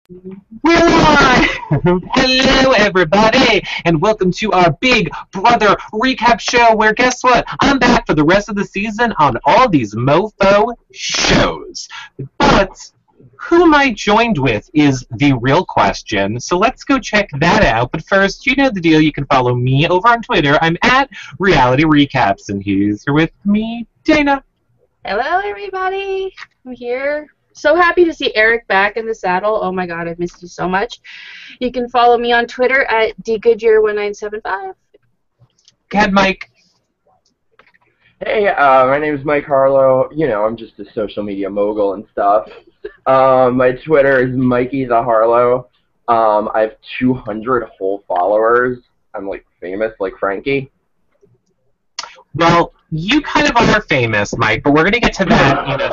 We're live! Hello, everybody, and welcome to our Big Brother recap show. Where guess what? I'm back for the rest of the season on all these mofo shows. But who am I joined with is the real question. So let's go check that out. But first, you know the deal. You can follow me over on Twitter. I'm at Reality Recaps, and who's here with me? Dana. Hello, everybody. I'm here. So happy to see Eric back in the saddle. Oh my God, I've missed you so much. You can follow me on Twitter at dgoodyear1975. Go ahead, Mike. Hey, my name is Mike Harlow. You know, I'm just a social media mogul and stuff. My Twitter is Mikey the Harlow. I have 200 whole followers. I'm like famous, like Frankie. Well, you kind of are famous, Mike, but we're going to get to that in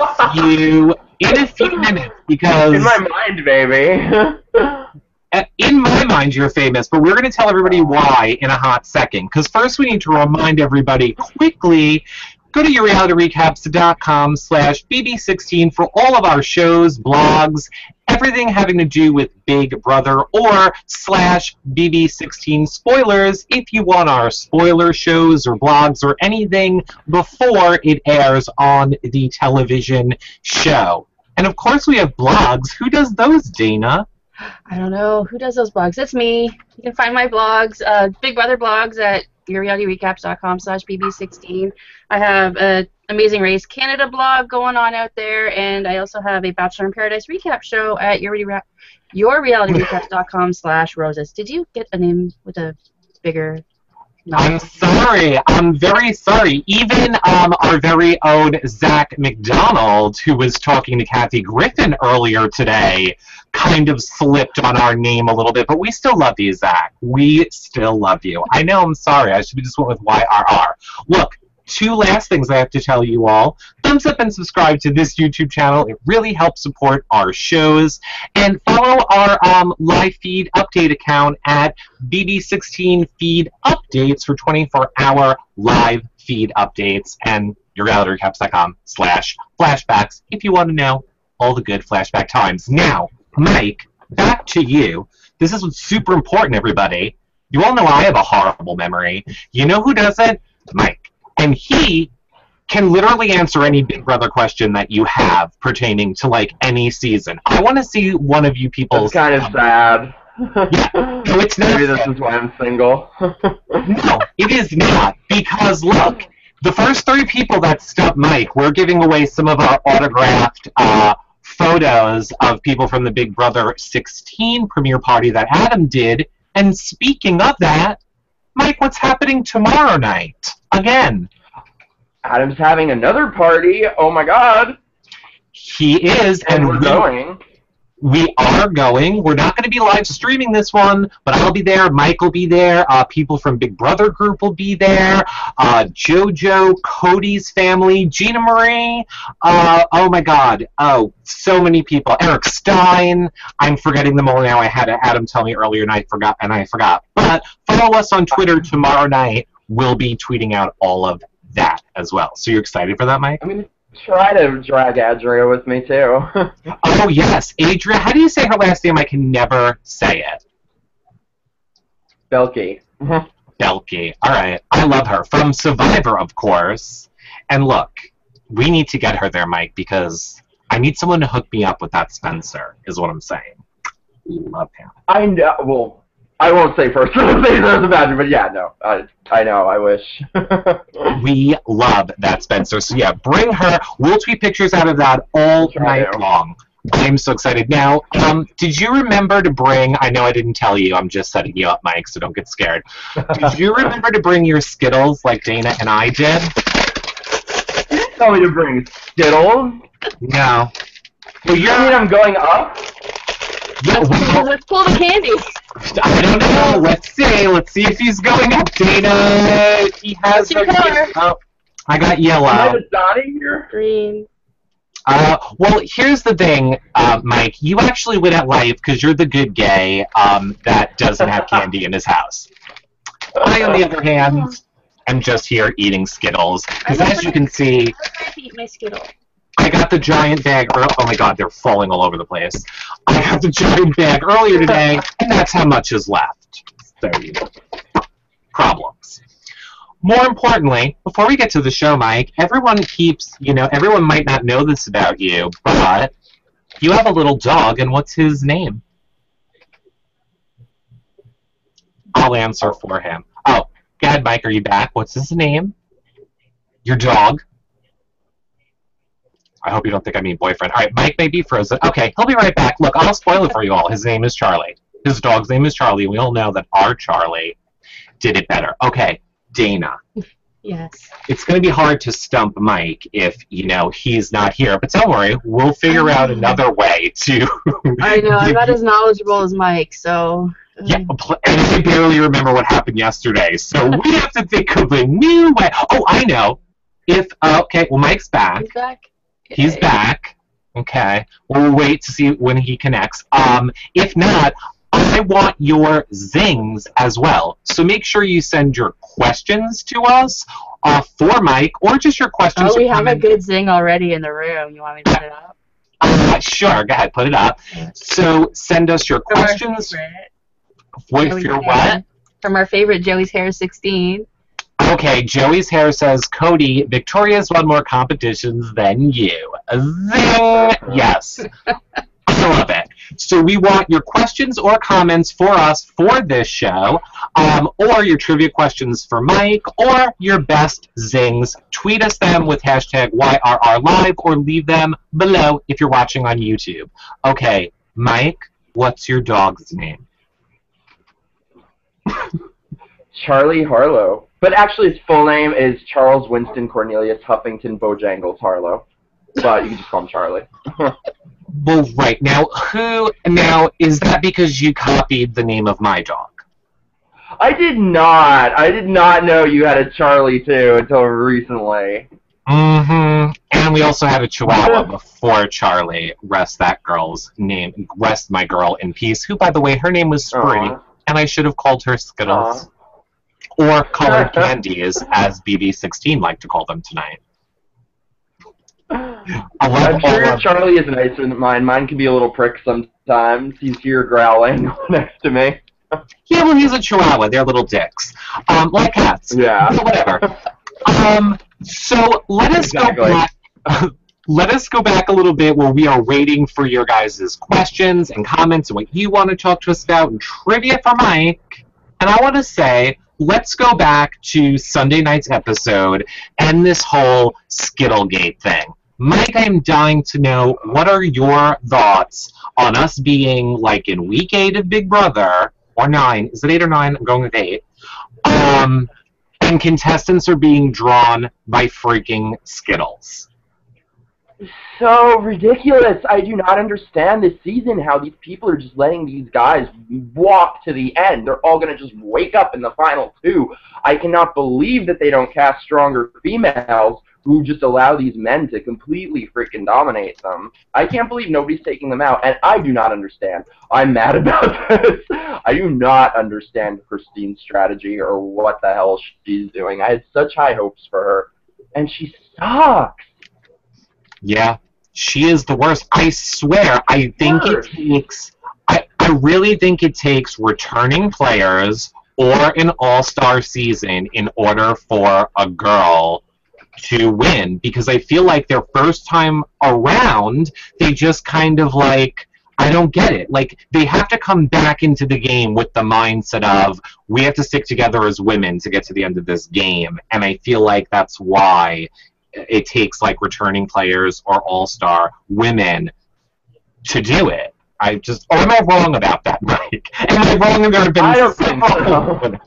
a few minutes because In my mind, baby. in my mind you're famous, but we're going to tell everybody why in a hot second. Because first we need to remind everybody quickly. Go to yourrealityrecaps.com/bb16 for all of our shows, blogs, everything having to do with Big Brother, or /bb16 spoilers if you want our spoiler shows or blogs or anything before it airs on the television show. And of course we have blogs. Who does those, Dana? I don't know. Who does those blogs? It's me. You can find my blogs, Big Brother blogs at yourrealityrecaps.com/bb16. I have an Amazing Race Canada blog going on out there, and I also have a Bachelor in Paradise recap show at yourrealityrecaps.com/roses. Did you get a name with a bigger... I'm sorry. I'm very sorry. Even our very own Zach McDonald, who was talking to Kathy Griffin earlier today, kind of slipped on our name a little bit, but we still love you, Zach. We still love you. I know, I'm sorry. I should have just went with YRR. Look, two last things I have to tell you all. Thumbs up and subscribe to this YouTube channel. It really helps support our shows. And follow our live feed update account at bb16 feed updates for 24-hour live feed updates, and yourrealityrecaps.com/flashbacks if you want to know all the good flashback times. Now, Mike, back to you. This is what's super important, everybody. You all know I have a horrible memory. You know who doesn't? Mike. And he can literally answer any Big Brother question that you have pertaining to, like, any season. I want to see one of you people's... That's kind of sad. Yeah. No, it's not. Maybe this is why I'm single. No, it is not. Because, look, the first three people that stumped Mike, we're giving away some of our autographed photos of people from the Big Brother 16 premiere party that Adam did. And speaking of that, Mike, what's happening tomorrow night? Again. Adam's having another party. Oh my God. He is, And we're going. We are going. We're not going to be live streaming this one, but I'll be there. Mike will be there. People from Big Brother Group will be there. JoJo, Cody's family, Gina Marie. Oh my God. Oh, so many people. Eric Stein. I'm forgetting them all now. I had Adam tell me earlier, and I forgot. But follow us on Twitter tomorrow night. We'll be tweeting out all of that as well. So you're excited for that, Mike? I'm going to try to drag Adria with me, too. Oh, yes. Adria. How do you say her last name? I can never say it. Belky. Belky. All right. I love her. From Survivor, of course. And look, we need to get her there, Mike, because I need someone to hook me up with that Spencer, is what I'm saying. Love him. I know. Well, I won't say first things about you, but yeah, no. I know. I wish. We love that Spencer. So, yeah, bring her. We'll tweet pictures out of that all night long. I'm so excited. Now, did you remember to bring, I know I didn't tell you, I'm just setting you up, Mike, so don't get scared. Did you remember to bring your Skittles like Dana and I did? You didn't tell me to bring Skittles. No. Well, you mean I'm going up? Yeah, well, Let's pull the candy. I don't know. Let's see. Let's see if he's going up, Dana. He has What's your color? Oh, I got yellow. Am I the Donnie here? Green. Well, here's the thing, Mike. You actually win at life because you're the good gay that doesn't have candy in his house. I, on the other hand, am just here eating Skittles. Because as you can see... I eat my Skittle. I got the giant bag. Oh my god, they're falling all over the place. I got the giant bag earlier today, and that's how much is left. There you go. Problems. More importantly, before we get to the show, Mike, everyone might not know this about you, but you have a little dog, and what's his name? I'll answer for him. Oh, go ahead, Mike, are you back? What's his name? Your dog? I hope you don't think I mean boyfriend. All right, Mike may be frozen. Okay, he'll be right back. Look, I'll spoil it for you all. His name is Charlie. His dog's name is Charlie. We all know that our Charlie did it better. Okay, Dana. Yes. It's going to be hard to stump Mike if, he's not here. But don't worry, we'll figure out another way to... I know, I'm not as knowledgeable as Mike, so... Yeah, and I barely remember what happened yesterday, so we have to think of a new way. Oh, I know. Mike's back. He's back? He's back. Okay. We'll wait to see when he connects. If not, I want your zings as well. So make sure you send your questions to us for Mike, or just your questions. Oh, we have a good zing already in the room. You want me to put it up? Sure. Go ahead. Put it up. So send us your questions. Wait, for what? From our favorite Joey's Hair 16. Okay, Joey's Hair says, Cody, Victoria's won more competitions than you. Zing! Yes. I love it. So we want your questions or comments for us for this show, or your trivia questions for Mike, or your best zings. Tweet us them with hashtag YRRLive, or leave them below if you're watching on YouTube. Okay, Mike, what's your dog's name? Charlie Harlow. But actually his full name is Charles Winston Cornelius Huffington Bojangles Harlow. But you can just call him Charlie. Well, right. Now, is that because you copied the name of my dog? I did not. I did not know you had a Charlie, too, until recently. Mm-hmm. And we also had a Chihuahua before Charlie. Rest my girl in peace, who, by the way, her name was Spree. And I should have called her Skittles. Or colored candies, as BB16 like to call them tonight. I'm sure Charlie is nicer than mine. Mine can be a little prick sometimes. He's here growling next to me. Yeah, well, he's a Chihuahua. They're little dicks. Like cats. Yeah. So whatever. So let us go back. Let us go back a little bit where we are waiting for your guys' questions and comments and what you want to talk to us about and trivia for Mike. And I want to say, let's go back to Sunday night's episode and this whole Skittlegate thing. Mike, I'm dying to know, what are your thoughts on us being like in week 8 of Big Brother, or 9, is it 8 or 9? I'm going with 8. And contestants are being drawn by freaking Skittles. So ridiculous. I do not understand this season how these people are just letting these guys walk to the end. They're all going to just wake up in the final 2. I cannot believe that they don't cast stronger females who just allow these men to completely freaking dominate them. I can't believe nobody's taking them out, and I do not understand. I'm mad about this. I do not understand Christine's strategy or what the hell she's doing. I had such high hopes for her, and she sucks. Yeah, she is the worst. I swear, I really think it takes returning players or an all-star season in order for a girl to win, because I feel like their first time around, they just kind of like, I don't get it. Like, they have to come back into the game with the mindset of, we have to stick together as women to get to the end of this game, and I feel like that's why it takes like returning players or all-star women to do it. Or am I wrong about that, Mike? Am I wrong that there have been I don't think so.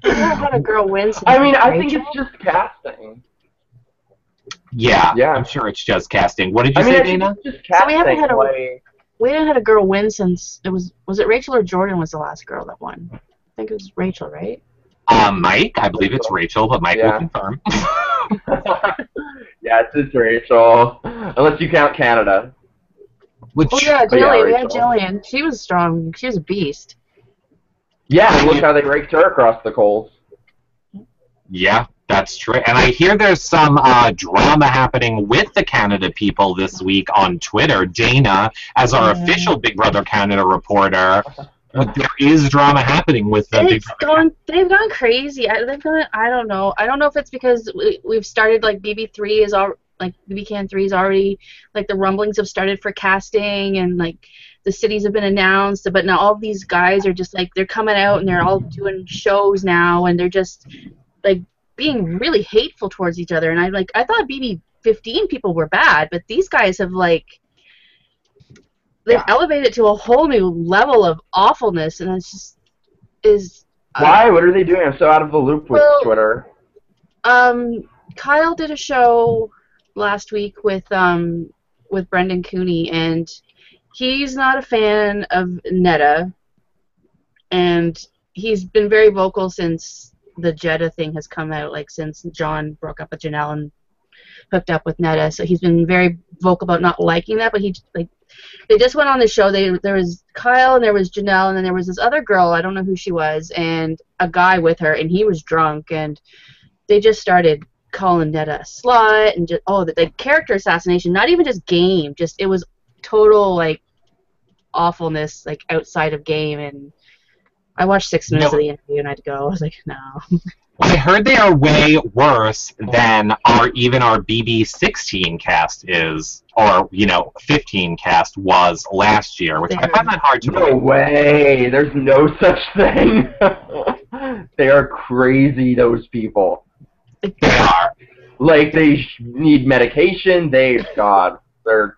I never had a girl win. I mean, I think it's just casting. Yeah, I'm sure it's just casting. What did you say, Dana? It's just casting. So we haven't had a girl win since was it Rachel or Jordan was the last girl that won? I think it was Rachel, right? Mike, I believe it's Rachel, but Mike will confirm. Yeah, it's Rachel. Unless you count Canada. Jillian. We had Jillian. She was strong. She was a beast. Yeah, look how they raked her across the coals. Yeah, That's true. And I hear there's some drama happening with the Canada people this week on Twitter. Dana, as our official Big Brother Canada reporter, there is drama happening with the Big Brother. They've gone crazy. I don't know. I don't know if it's because we've started, like, BB3 is all, like, BB Can 3 is already, like, the rumblings have started for casting, and, like, the cities have been announced, but now all of these guys are just, like, they're coming out and they're all doing shows now, and they're just, like, being really hateful towards each other. And I thought BB15 people were bad, but these guys have, like, they've elevated to a whole new level of awfulness, and it's just why? What are they doing? I'm so out of the loop with Twitter. Kyle did a show last week with Brendan Cooney, and he's not a fan of Netta, and he's been very vocal since the Jeddah thing has come out, like, since John broke up with Janelle and hooked up with Netta. So he's been very vocal about not liking that, but they just went on the show. There was Kyle, and there was Janelle, and then there was this other girl, I don't know who she was, and a guy with her, and he was drunk, and they just started calling Netta a slut, and just, the character assassination, not even just game, just, it was total, like, awfulness, like, outside of game. And I watched 6 minutes of the interview, and I had to go. I was like, no. I heard they are way worse than our BB16 cast is, or, 15 cast was last year, which I find that hard to believe. No way. There's no such thing. They are crazy, those people. They are. Like, they need medication. They're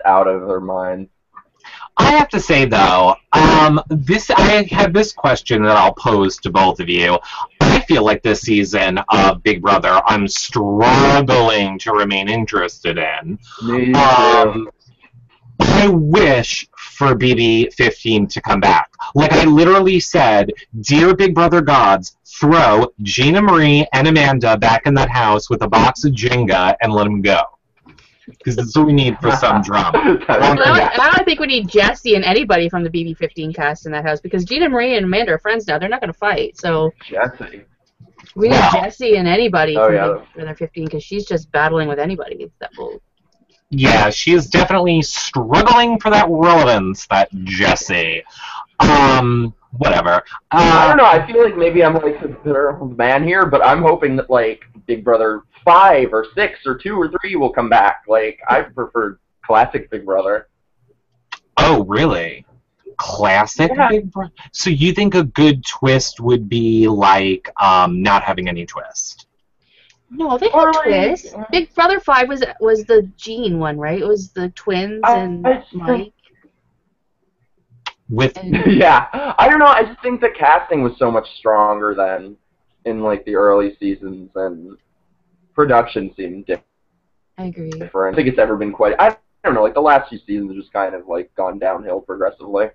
out of their minds. I have to say, though, I have this question that I'll pose to both of you. I feel like this season of Big Brother, I'm struggling to remain interested in. Me too. I wish for BB15 to come back. Like, I literally said, dear Big Brother gods, throw Gina Marie and Amanda back in that house with a box of Jenga and let them go. Because that's what we need for some drama. Now I think we need Jesse and anybody from the BB15 cast in that house, because Gina Marie and Amanda are friends now. They're not going to fight. So Jesse. We need Jesse and anybody for their 15, because she's just battling with anybody that will. Yeah, she is definitely struggling for that relevance, that Jesse. Whatever. I don't know. I feel like maybe I'm like the bitter man here, but I'm hoping that, like, Big Brother 5 or 6 or 2 or 3 will come back. Like, I prefer classic Big Brother. Oh, really? Classic Big Brother? So you think a good twist would be, like, not having any twist? No, they had twists. Big Brother 5 was the Gene one, right? It was the twins and Mike. Yeah, I don't know. I just think the casting was so much stronger than in, like, the early seasons, and production seemed different. I agree. I think it's ever been quite. I don't know. Like, the last few seasons have just kind of, like, gone downhill progressively.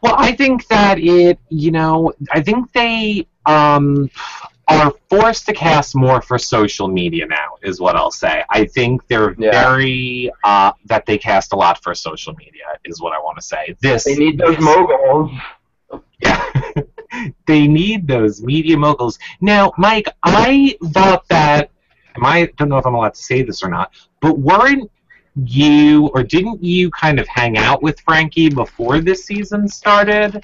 Well, I think that I think they are forced to cast more for social media now, is what I'll say. I think they're very, that they cast a lot for social media, is what I want to say. They need those moguls. Yeah. They need those media moguls. Now, Mike, I thought that, I don't know if I'm allowed to say this or not, but weren't you, or didn't you kind of hang out with Frankie before this season started?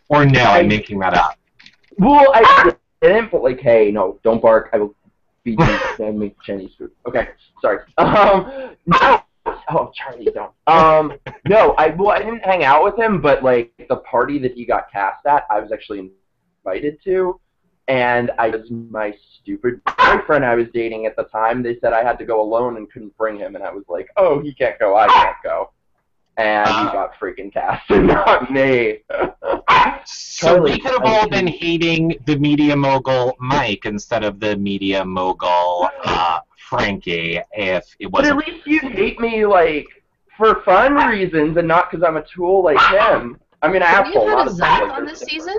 Or no, I'm making that up. Well, I didn't, but, like, hey, no, don't bark. I will feed you and make Chinese food. Okay, sorry. No. Oh, Charlie, don't. No, I didn't hang out with him, but, like, the party that he got cast at, I was actually invited to, and my stupid boyfriend I was dating at the time, they said I had to go alone and couldn't bring him, and I was like, oh, he can't go, I can't go. And he got freaking cast, and not me. So we could have all been hating the media mogul Mike instead of the media mogul Frankie if it wasn't. But at least you'd hate me, like, for fun reasons and not because I'm a tool like him. I mean, asshole. Could we have had a Zyke on this season?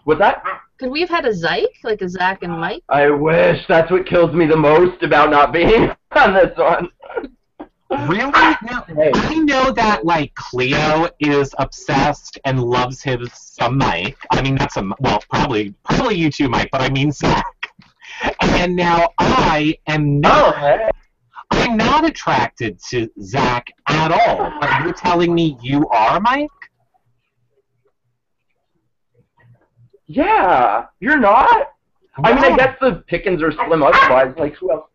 What's that? Could we have had a Zyke, like a Zach and Mike? I wish. That's what kills me the most about not being on this one. Really? Now, I know that, like, Cleo is obsessed and loves him some Mike. I mean, probably you too, Mike, but I mean Zach. And now I am Oh, not. hey. I'm not attracted to Zach at all. But you're telling me you are, Mike? Yeah, you're not? I mean, I Wow. guess the pickings are slim otherwise. Like, who else?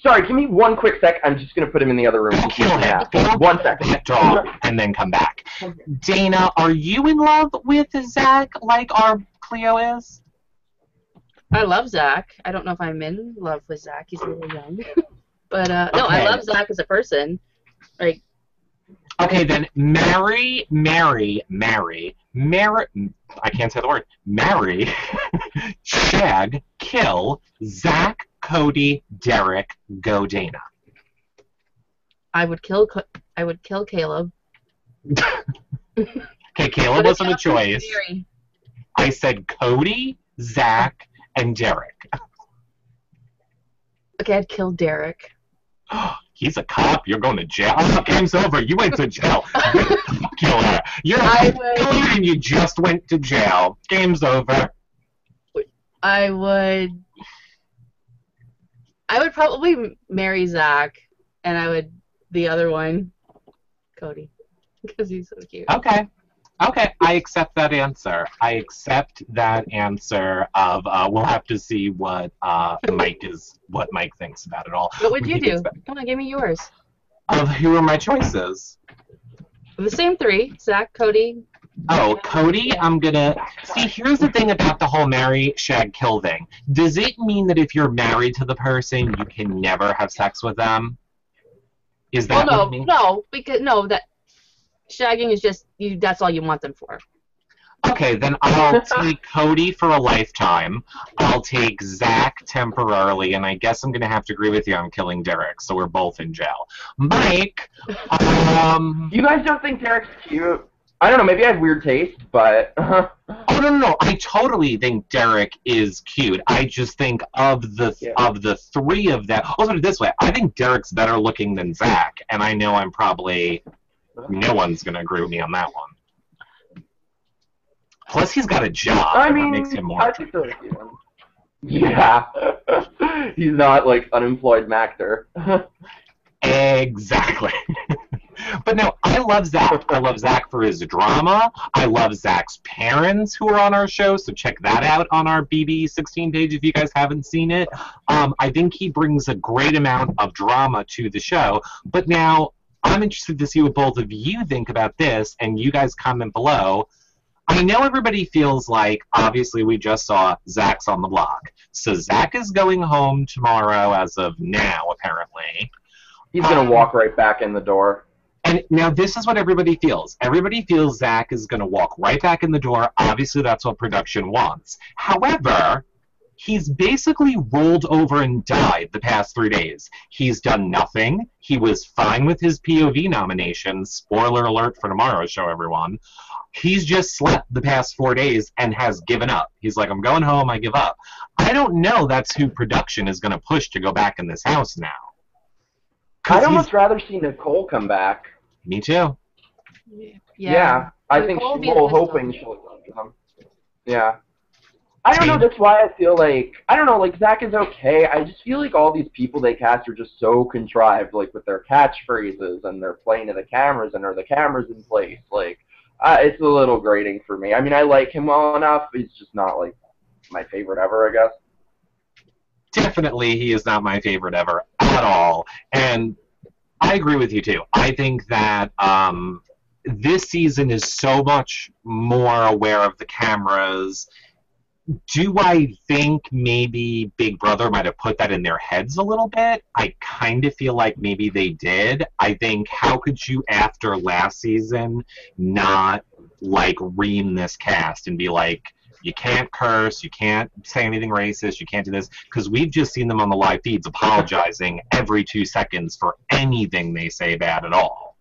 Sorry, give me one quick sec. I'm just going to put him in the other room. Go kill him. Go One kill sec. that dog and then come back. Dana, are you in love with Zach like our Cleo is? I love Zach. I don't know if I'm in love with Zach. He's a little young. But, no, I Okay. love Zach as a person. Like, Okay, then marry, I can't say the word. Marry, shag, kill, Zach, Cody, Derek, go Dana. I would kill Caleb. Okay, Caleb But wasn't a it's not choice. Mary. I said Cody, Zach, and Derek. Okay, I'd kill Derek. He's a cop. You're going to jail. Oh, game's over. You went to jail. Killer. You're I a would- killer and you just went to jail. Game's over. I would probably marry Zach, and I would the other one, Cody, because he's so cute. Okay. Okay, I accept that answer. I accept that answer of we'll have to see what Mike thinks about it all. What would When you he gets do? back. Come on, give me yours. Of who are my choices? The same three: Zach, Cody. Oh, Cody, I'm gonna see. Here's the thing about the whole marry, shag, kill thing. Does it mean that if you're married to the person, you can never have sex with them? Is that what it means? No, that shagging is just you. That's all you want them for. Okay, then I'll take Cody for a lifetime. I'll take Zach temporarily, and I guess I'm going to have to agree with you on killing Derek, so we're both in jail. Mike, You guys don't think Derek's cute? I don't know, maybe I have weird taste, but... Oh, no. I totally think Derek is cute. I just think of the three of them... I'll put it this way. I think Derek's better looking than Zach, and I know I'm probably... No one's going to agree with me on that one. Plus, he's got a job. I and mean, that makes him more I think so. Yeah. He's not, like, unemployed Mactor. Exactly. But no, I love Zach. I love Zach for his drama. I love Zach's parents who are on our show, so check that out on our BB16 page if you guys haven't seen it. I think he brings a great amount of drama to the show. But now, I'm interested to see what both of you think about this, and you guys comment below. I know everybody feels like, obviously, we just saw Zach's on the block. So Zach is going home tomorrow as of now, apparently. He's going to walk right back in the door. And now this is what everybody feels. Everybody feels Zach is going to walk right back in the door. Obviously, that's what production wants. However, he's basically rolled over and died the past 3 days. He's done nothing. He was fine with his POV nominations. Spoiler alert for tomorrow's show, everyone. He's just slept the past 4 days and has given up. He's like, I'm going home, I give up. I don't know that's who production is going to push to go back in this house now. I'd almost rather see Nicole come back. Me too. Yeah, I think Nicole would be we're the best hoping one. she'll come. Yeah. I don't know, that's why I feel like, I don't know, like, Zach is okay. I just feel like all these people they cast are just so contrived, like, with their catchphrases, and they're playing to the cameras, and are the cameras in place? Like, it's a little grating for me. I mean, I like him well enough. He's just not, like, my favorite ever, I guess. Definitely, he is not my favorite ever at all. And I agree with you, too. I think that this season is so much more aware of the cameras. Do I think maybe Big Brother might have put that in their heads a little bit? I kind of feel like maybe they did. I think, how could you, after last season, not, like, ream this cast and be like, you can't curse, you can't say anything racist, you can't do this, because we've just seen them on the live feeds apologizing every 2 seconds for anything they say bad at all.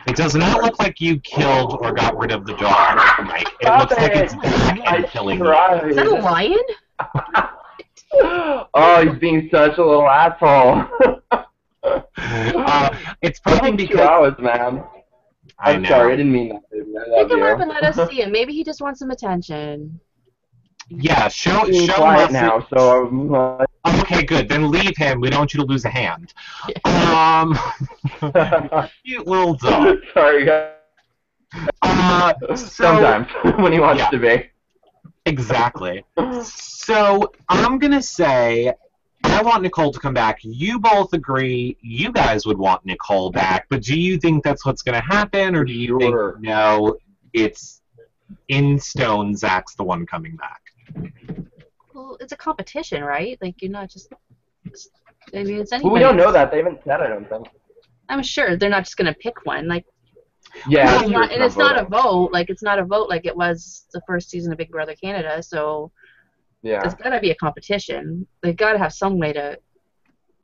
It does not look like you killed or got rid of the dog, Mike. It looks like it's back and killing you. Is that a lion? Oh, he's being such a little asshole. It's probably because... Chihuahuas, man. I I'm know. sorry, I didn't mean that. Baby. I love Pick him you. up and let us see him. Maybe he just wants some attention. Yeah, show Being show quiet must. now, so I'm like, Okay, good. Then leave him. We don't want you to lose a hand. Cute little dog. sorry, guys. So Sometimes when he wants yeah, to be. exactly. So I'm gonna say I want Nicole to come back. You both agree you guys would want Nicole back, but do you think that's what's gonna happen, or do you think Sure. no, it's in stone, Zach's the one coming back? Well, it's a competition, right? Like, you're not just... I mean, it's Well, anybody. we don't know that. They haven't said, I don't think. I'm sure they're not just going to pick one. Like, Yeah, it's I'm not, sure and it's not a voting. vote. Like, it's not a vote like it was the first season of Big Brother Canada. So Yeah. it's got to be a competition. They've got to have some way to...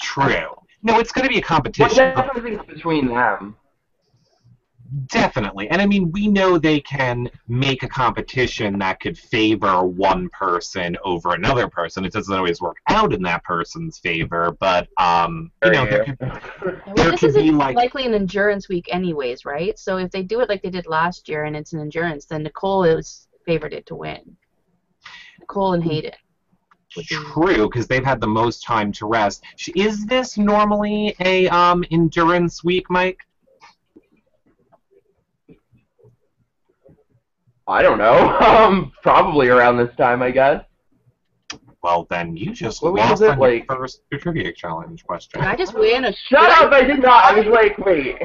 True. No, it's gonna be a Well, competition. definitely it's between them. Definitely. And I mean, we know they can make a competition that could favor one person over another person. It doesn't always work out in that person's favor, but, you know, there could, Well, there this could be isn't like, likely an endurance week anyways, right? So if they do it like they did last year and it's an endurance, then Nicole is favored to win. Nicole and Hayden. would be... true, because they've had the most time to rest. Is this normally a endurance week, Mike? I don't know. Probably around this time, I guess. Well, then you just What lost was it, on your like- first trivia challenge question. Did I just win a... Shut up! I did not. I was like, wait.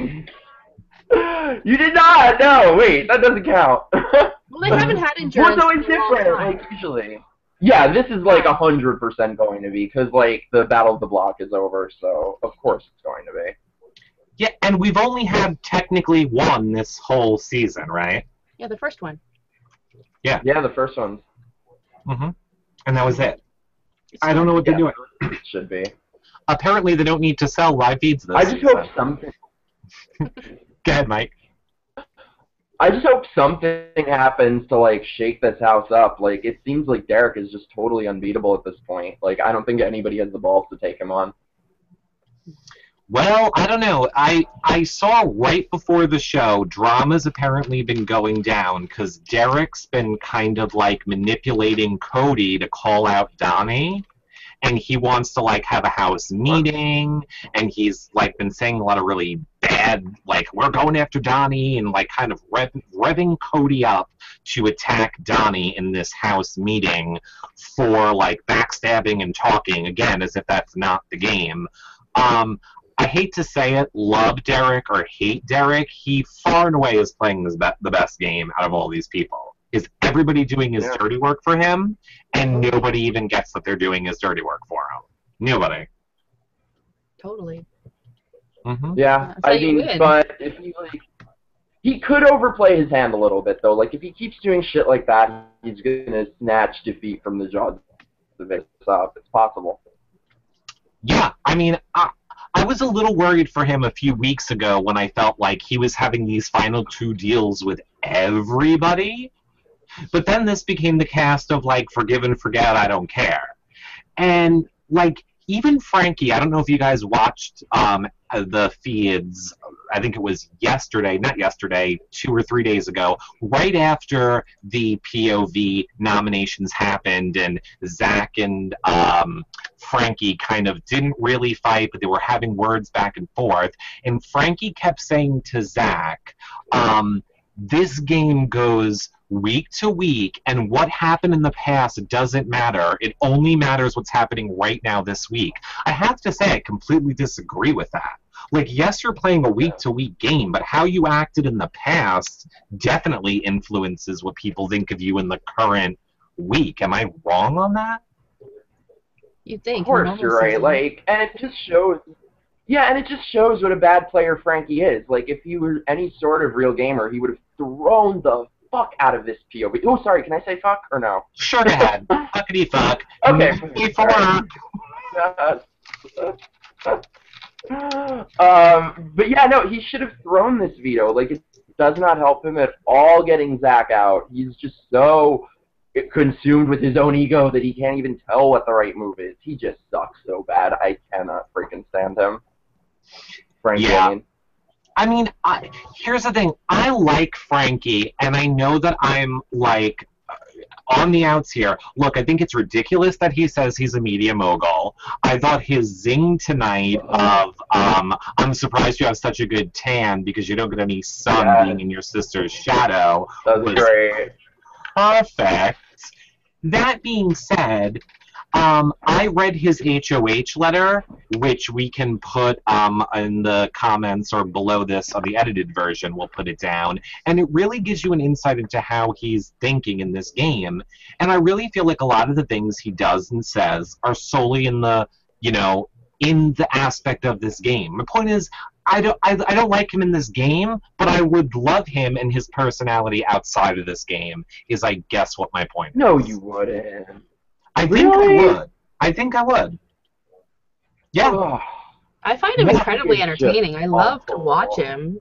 You did not. No, wait. That doesn't count. Well, they haven't had endurance. What's always in a long different, time. like usually. Yeah, this is like 100% going to be because like the Battle of the Block is over, so of course it's going to be. Yeah, and we've only had technically one this whole season, right? Yeah, the first one. Yeah, the first one. Mm-hmm. And that was it. I don't know what they're doing. It should be. Apparently, they don't need to sell live feeds this I just season. hope something. Go ahead, Mike. I just hope something happens to like shake this house up. Like it seems like Derek is just totally unbeatable at this point. Like I don't think anybody has the balls to take him on. Well, I don't know. I saw right before the show, drama's apparently been going down because Derek's been kind of like manipulating Cody to call out Donnie, and he wants to like have a house meeting, and he's like been saying a lot of really bad, like we're going after Donnie, and like kind of revving Cody up to attack Donnie in this house meeting for like backstabbing and talking again as if that's not the game. I hate to say it, love Derek or hate Derek, he far and away is playing the best game out of all these people. Is everybody doing his dirty work for him, and nobody even gets that they're doing his dirty work for him. Nobody. Totally. Mm-hmm. Yeah, That's how I you mean, win. but if he like, he could overplay his hand a little bit though. Like if he keeps doing shit like that, he's gonna snatch defeat from the jaws of it up. It's possible. Yeah, I mean, I was a little worried for him a few weeks ago when I felt like he was having these final two deals with everybody. But then this became the cast of, like, forgive and forget, I don't care. And, like, even Frankie, I don't know if you guys watched the feeds, I think it was not yesterday, 2 or 3 days ago, right after the POV nominations happened and Zach and Frankie kind of didn't really fight, but they were having words back and forth. And Frankie kept saying to Zach, this game goes week to week, and what happened in the past doesn't matter. It only matters what's happening right now this week. I have to say, I completely disagree with that. Like, yes, you're playing a week-to-week game, but how you acted in the past definitely influences what people think of you in the current week. Am I wrong on that? You think? Of course, you're right. Like, and it just shows. Yeah, and it just shows what a bad player Frankie is. Like, if he were any sort of real gamer, he would have thrown the fuck out of this POV. Oh, sorry, can I say fuck or no? Sure, go ahead. Fuckity fuck. Okay. But yeah, no, he should have thrown this veto. Like, it does not help him at all getting Zach out. He's just so consumed with his own ego that he can't even tell what the right move is. He just sucks so bad. I cannot freaking stand him. Frankie, yeah. I mean, here's the thing. I like Frankie, and I know that I'm, like, on the outs here. Look, I think it's ridiculous that he says he's a media mogul. I thought his zing tonight of I'm surprised you have such a good tan because you don't get any sun being in your sister's shadow was great. Perfect. That being said, I read his HOH letter, which we can put in the comments or below this on the edited version. We'll put it down. And it really gives you an insight into how he's thinking in this game. And I really feel like a lot of the things he does and says are solely in the, in the aspect of this game. The point is, I don't like him in this game, but I would love him and his personality outside of this game, is I guess what my point is. No, you wouldn't. I think I would. I think I would. Yeah. I find him incredibly entertaining. I love to watch him.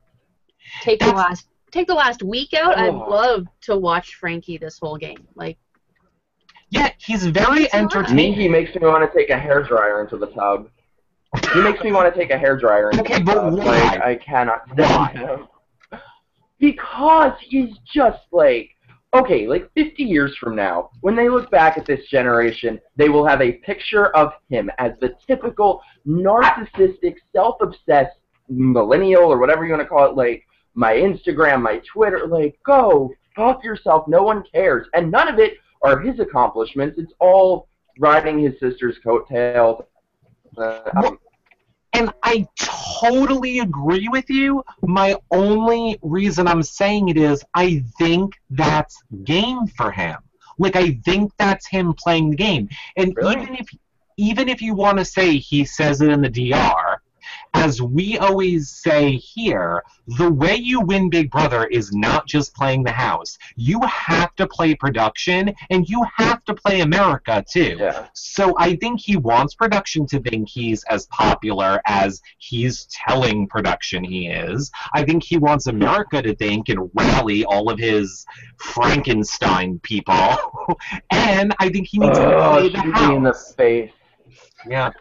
Take the last week out. I'd love to watch Frankie this whole game. Yeah, he's very entertaining. He makes me want to take a hairdryer into the tub. He makes me want to take a hairdryer into the tub. But why? I cannot stand him. Because he's just okay, 50 years from now, when they look back at this generation, they will have a picture of him as the typical narcissistic, self-obsessed millennial, or whatever you want to call it, my Instagram, my Twitter, go fuck yourself, no one cares. And none of it are his accomplishments. It's all riding his sister's coattails. And I totally agree with you. My only reason I'm saying it is I think that's game for him. I think that's him playing the game. And really? even if you want to say he says it in the DR, as we always say here, the way you win Big Brother is not just playing the house. You have to play production, and you have to play America, too. Yeah. So I think he wants production to think he's as popular as he's telling production he is. I think he wants America to think and rally all of his Frankenstein people. And I think he needs to play the house. In the face. Yeah.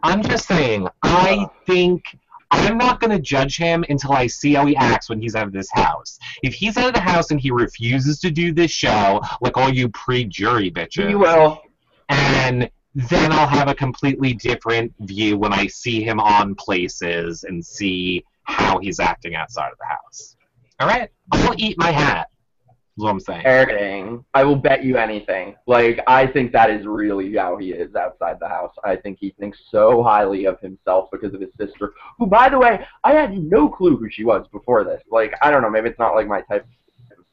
I'm just saying, I think I'm not going to judge him until I see how he acts when he's out of this house. If he's out of the house and he refuses to do this show, like all you pre-jury bitches, he will. And then I'll have a completely different view when I see him on places and see how he's acting outside of the house. All right? I'll eat my hat. That's what I'm saying. Everything. I will bet you anything. I think that is really how he is outside the house. I think he thinks so highly of himself because of his sister, who, by the way, I had no clue who she was before this. I don't know, maybe it's not my type of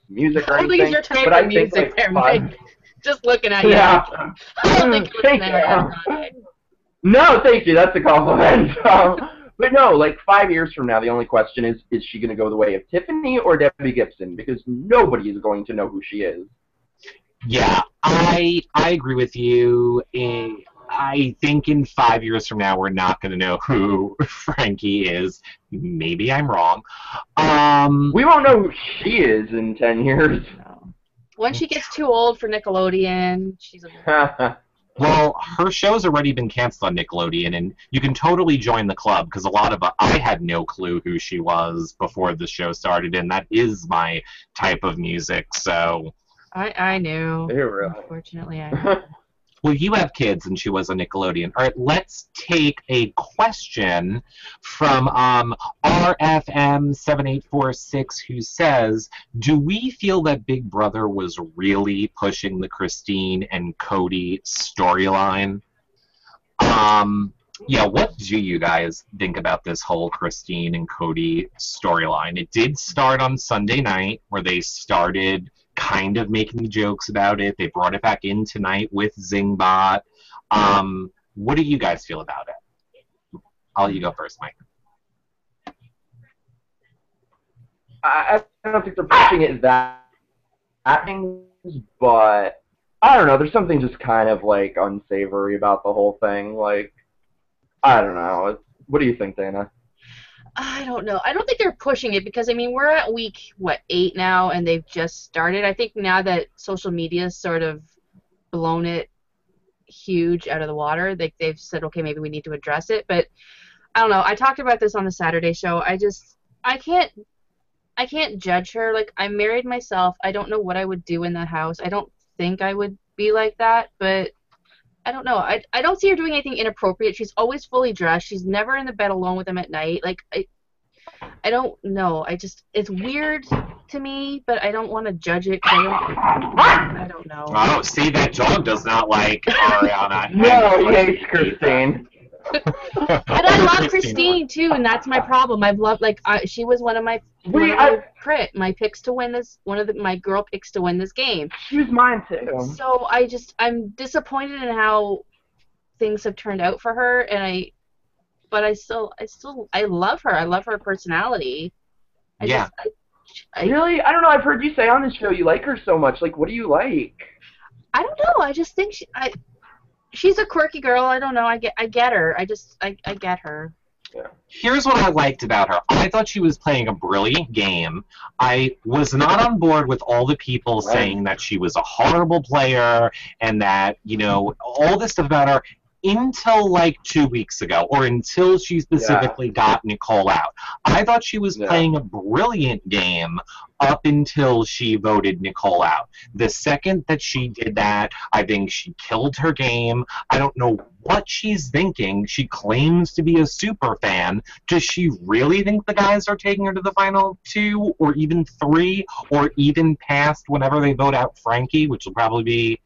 music or anything. I don't think it's your type of music there, Mike. Just looking at you. Yeah. I don't think it's there. No, thank you. That's a compliment. But no, 5 years from now, the only question is she going to go the way of Tiffany or Debbie Gibson? Because nobody is going to know who she is. Yeah, I agree with you. I think in 5 years from now, we're not going to know who Frankie is. Maybe I'm wrong. We won't know who she is in 10 years. No. When she gets too old for Nickelodeon, she's a... Well, her show's already been canceled on Nickelodeon, and you can totally join the club, because I had no clue who she was before the show started, and that is my type of music, so... I knew. Really? Unfortunately, I knew. Well, you have kids, and she was a Nickelodeon. All right, let's take a question from RFM7846, who says, do we feel that Big Brother was really pushing the Christine and Cody storyline? Yeah, what do you guys think about this whole Christine and Cody storyline? It did start on Sunday night, where they started kind of making jokes about it. They brought it back in tonight with Zingbot. What do you guys feel about it? I'll let you go first, Mike. I don't think they're pushing it that things, but I don't know. There's something just kind of unsavory about the whole thing. I don't know. What do you think, Dana? I don't know. I don't think they're pushing it because, we're at week, 8 now, and they've just started. I think now that social media's sort of blown it huge out of the water, they've said, okay, maybe we need to address it. But I don't know. I talked about this on the Saturday show. I can't judge her. I married myself. I don't know what I would do in that house. I don't think I would be like that, but I don't know. I don't see her doing anything inappropriate. She's always fully dressed. She's never in the bed alone with him at night. Like, I don't know. It's weird to me, but I don't want to judge it 'cause I don't know. Oh, see, that dog does not like Ariana. No, he hates Christine. But I love Christine too, and that's my problem. I've loved she was one of my my picks to win this. My girl picks to win this game. She was mine too. So I'm disappointed in how things have turned out for her, but I love her. I love her personality. Really? I don't know. I've heard you say on this show you like her so much. Like, what do you like? I don't know. I just think she's a quirky girl. I don't know. I get her. I get her. Yeah. Here's what I liked about her. I thought she was playing a brilliant game. I was not on board with all the people saying that she was a horrible player and that, all this stuff about her until like 2 weeks ago, or until she specifically got Nicole out. I thought she was playing a brilliant game up until she voted Nicole out. The second that she did that, I think she killed her game. I don't know what she's thinking. She claims to be a super fan. Does she really think the guys are taking her to the final 2 or even 3 or even past whenever they vote out Frankie, which will probably be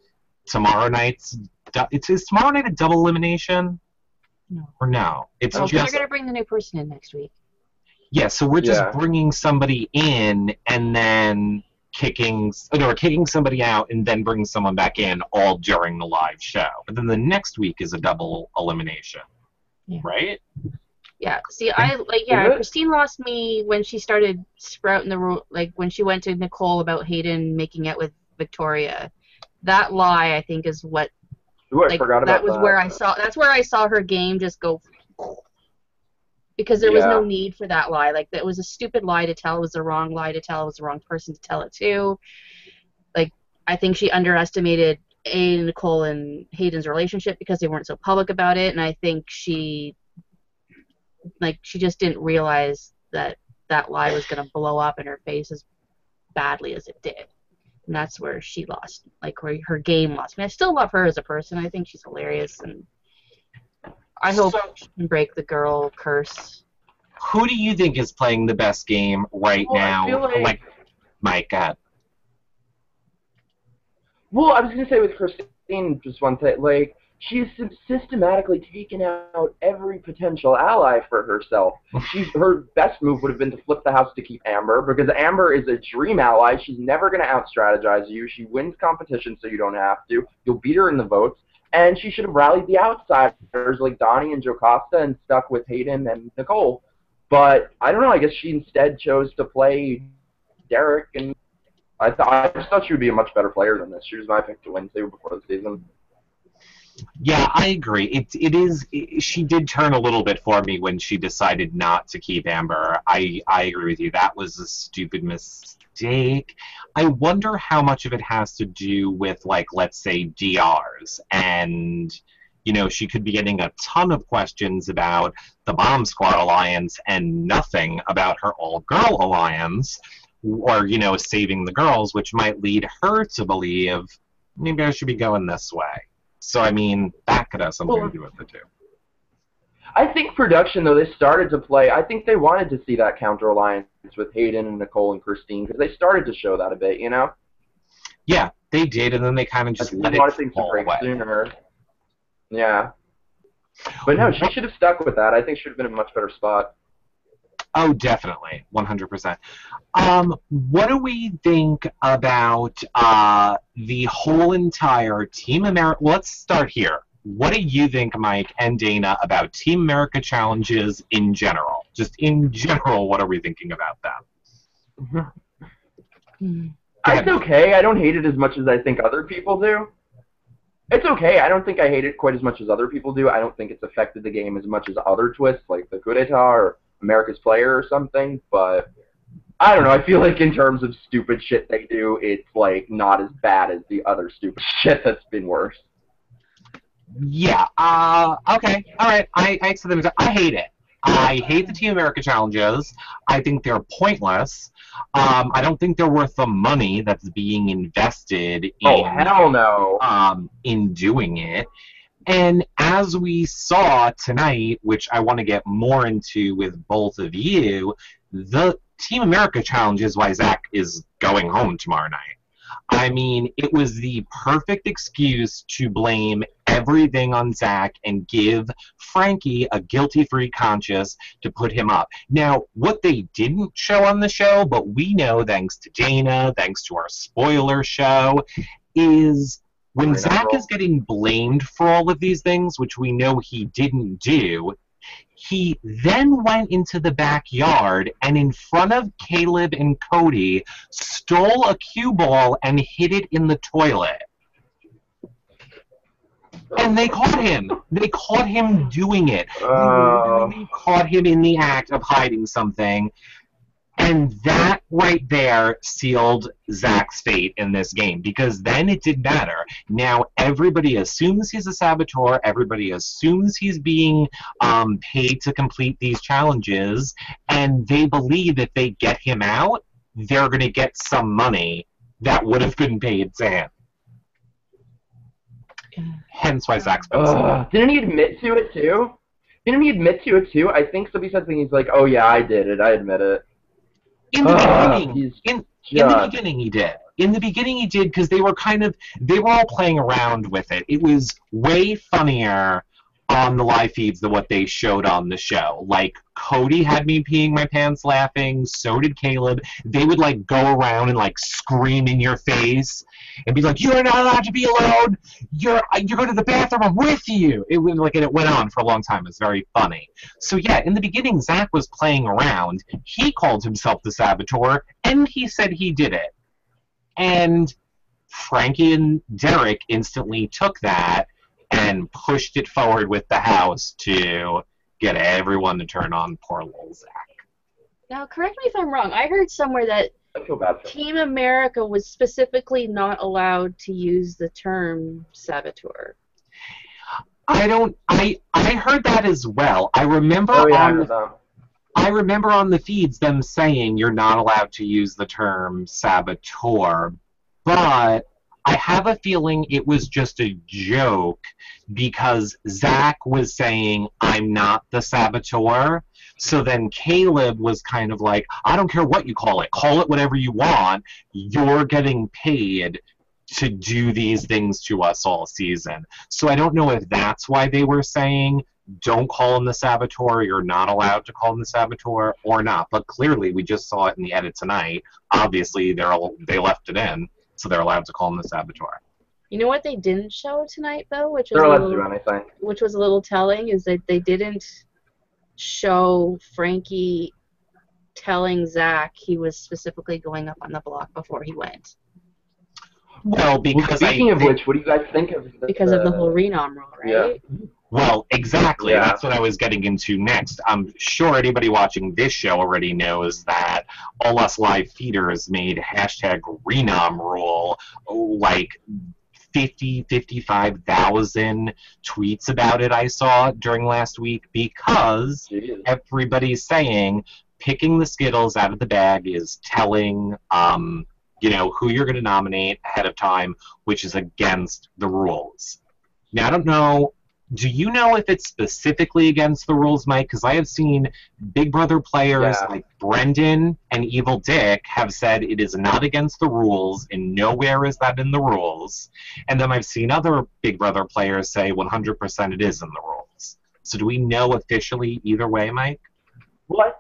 tomorrow night's... Is tomorrow night a double elimination? No. Or no? It's just... They're going to bring the new person in next week. Yeah, so we're just bringing somebody in and then kicking somebody out and then bringing someone back in all during the live show. But then the next week is a double elimination. Yeah. Right? Yeah. See, Christine lost me when she started sprouting when she went to Nicole about Hayden making out with Victoria. That lie, I think, is what... Ooh, I forgot about that. That's where I saw her game just go, because there was no need for that lie. Like, that was a stupid lie to tell. It was the wrong lie to tell. It was the wrong person to tell it to. Like, I think she underestimated Nicole and Hayden's relationship because they weren't so public about it, and I think she just didn't realize that lie was going to blow up in her face as badly as it did. And that's where she lost, where her game lost. I mean, I still love her as a person. I think she's hilarious, and I hope she can break the girl curse. Who do you think is playing the best game right now? I feel like Mike, go ahead. Well, I was going to say with Christine, just one thing, she's systematically taken out every potential ally for herself. Her best move would have been to flip the house to keep Amber, because Amber is a dream ally. She's never going to out-strategize you. She wins competition, so you don't have to. You'll beat her in the votes. And she should have rallied the outsiders like Donnie and Jocasta and stuck with Hayden and Nicole. But I don't know. I guess she instead chose to play Derek, and I just thought she would be a much better player than this. She was my pick to win, too, before the season. Yeah, I agree. She did turn a little bit for me when she decided not to keep Amber. I agree with you. That was a stupid mistake. I wonder how much of it has to do with, let's say, DRs. And, she could be getting a ton of questions about the Bomb Squad Alliance and nothing about her all-girl alliance, or, saving the girls, which might lead her to believe, maybe I should be going this way. So, I mean, that could have something to do with it, too. I think production, though, they started to play. I think they wanted to see that counter-alliance with Hayden and Nicole and Christine, because they started to show that a bit, Yeah, they did, and then they kind of just let it fall away. Sooner. Yeah. But no, she should have stuck with that. I think she would have been in a much better spot. Oh, definitely. 100%. What do we think about the whole entire Team America? Let's start here. What do you think, Mike and Dana, about Team America challenges in general? Just in general, what are we thinking about them? It's okay. I don't hate it as much as I think other people do. It's okay. I don't think I hate it quite as much as other people do. I don't think it's affected the game as much as other twists, like the coup d'etat or America's Player or something, but I don't know. I feel like in terms of stupid shit they do, it's not as bad as the other stupid shit that's been worse. Yeah. Okay. All right. I accept that. I hate it. I hate the Team America challenges. I think they're pointless. I don't think they're worth the money that's being invested Oh, hell no. in doing it. And as we saw tonight, which I want to get more into with both of you, the Team America challenge is why Zach is going home tomorrow night. I mean, it was the perfect excuse to blame everything on Zach and give Frankie a guilty-free conscience to put him up. Now, what they didn't show on the show, but we know thanks to Dana, thanks to our spoiler show, is when Zach is getting blamed for all of these things, which we know he didn't do, he then went into the backyard and in front of Caleb and Cody stole a cue ball and hid it in the toilet. And they caught him. They caught him doing it. They literally caught him in the act of hiding something. And that right there sealed Zach's fate in this game, because then it didn't matter. Now everybody assumes he's a saboteur. Everybody assumes he's being paid to complete these challenges, and they believe if they get him out, they're going to get some money that would have been paid to him. Hence why Zach's been Didn't he admit to it too? I think somebody said something. He's like, "Oh yeah, I did it. I admit it." In the beginning, in the beginning he did. In the beginning he did, because they were all playing around with it. It was way funnier on the live feeds than what they showed on the show. Like, Cody had me peeing my pants laughing, so did Caleb. They would, like, go around and, like, scream in your face and be like, "You're not allowed to be alone! You're going to the bathroom, I'm with you!" It went on for a long time. It's very funny. So, yeah, in the beginning, Zach was playing around. He called himself the saboteur, and he said he did it. And Frankie and Derek instantly took that and pushed it forward with the house to get everyone to turn on poor little Zach. Now, correct me if I'm wrong. I heard somewhere that I feel bad for him. Team America was specifically not allowed to use the term saboteur. I heard that as well. I remember I remember on the feeds them saying you're not allowed to use the term saboteur, but I have a feeling it was just a joke because Zach was saying, "I'm not the saboteur." So then Caleb was kind of like, "I don't care what you call it whatever you want. You're getting paid to do these things to us all season." So I don't know if that's why they were saying, "Don't call him the saboteur, you're not allowed to call him the saboteur," or not. But clearly, we just saw it in the edit tonight. Obviously, they left it in. So they're allowed to call him the saboteur. You know what they didn't show tonight, though, which They're allowed to do anything. Which was a little telling, is that they didn't show Frankie telling Zach he was specifically going up on the block before he went. Well, because speaking of which, what do you guys think of because of the whole Renom rule, right? Yeah. Well, exactly. Yeah. That's what I was getting into next. I'm sure anybody watching this show already knows that all us live feeders made #Renom rule like 55,000 tweets about it I saw during last week because everybody's saying picking the Skittles out of the bag is telling who you're going to nominate ahead of time, which is against the rules. Now, I don't know. Do you know if it's specifically against the rules, Mike? Because I have seen Big Brother players like Brendan and Evil Dick have said it is not against the rules, and nowhere is that in the rules. And then I've seen other Big Brother players say 100% it is in the rules. So do we know officially either way, Mike? Well,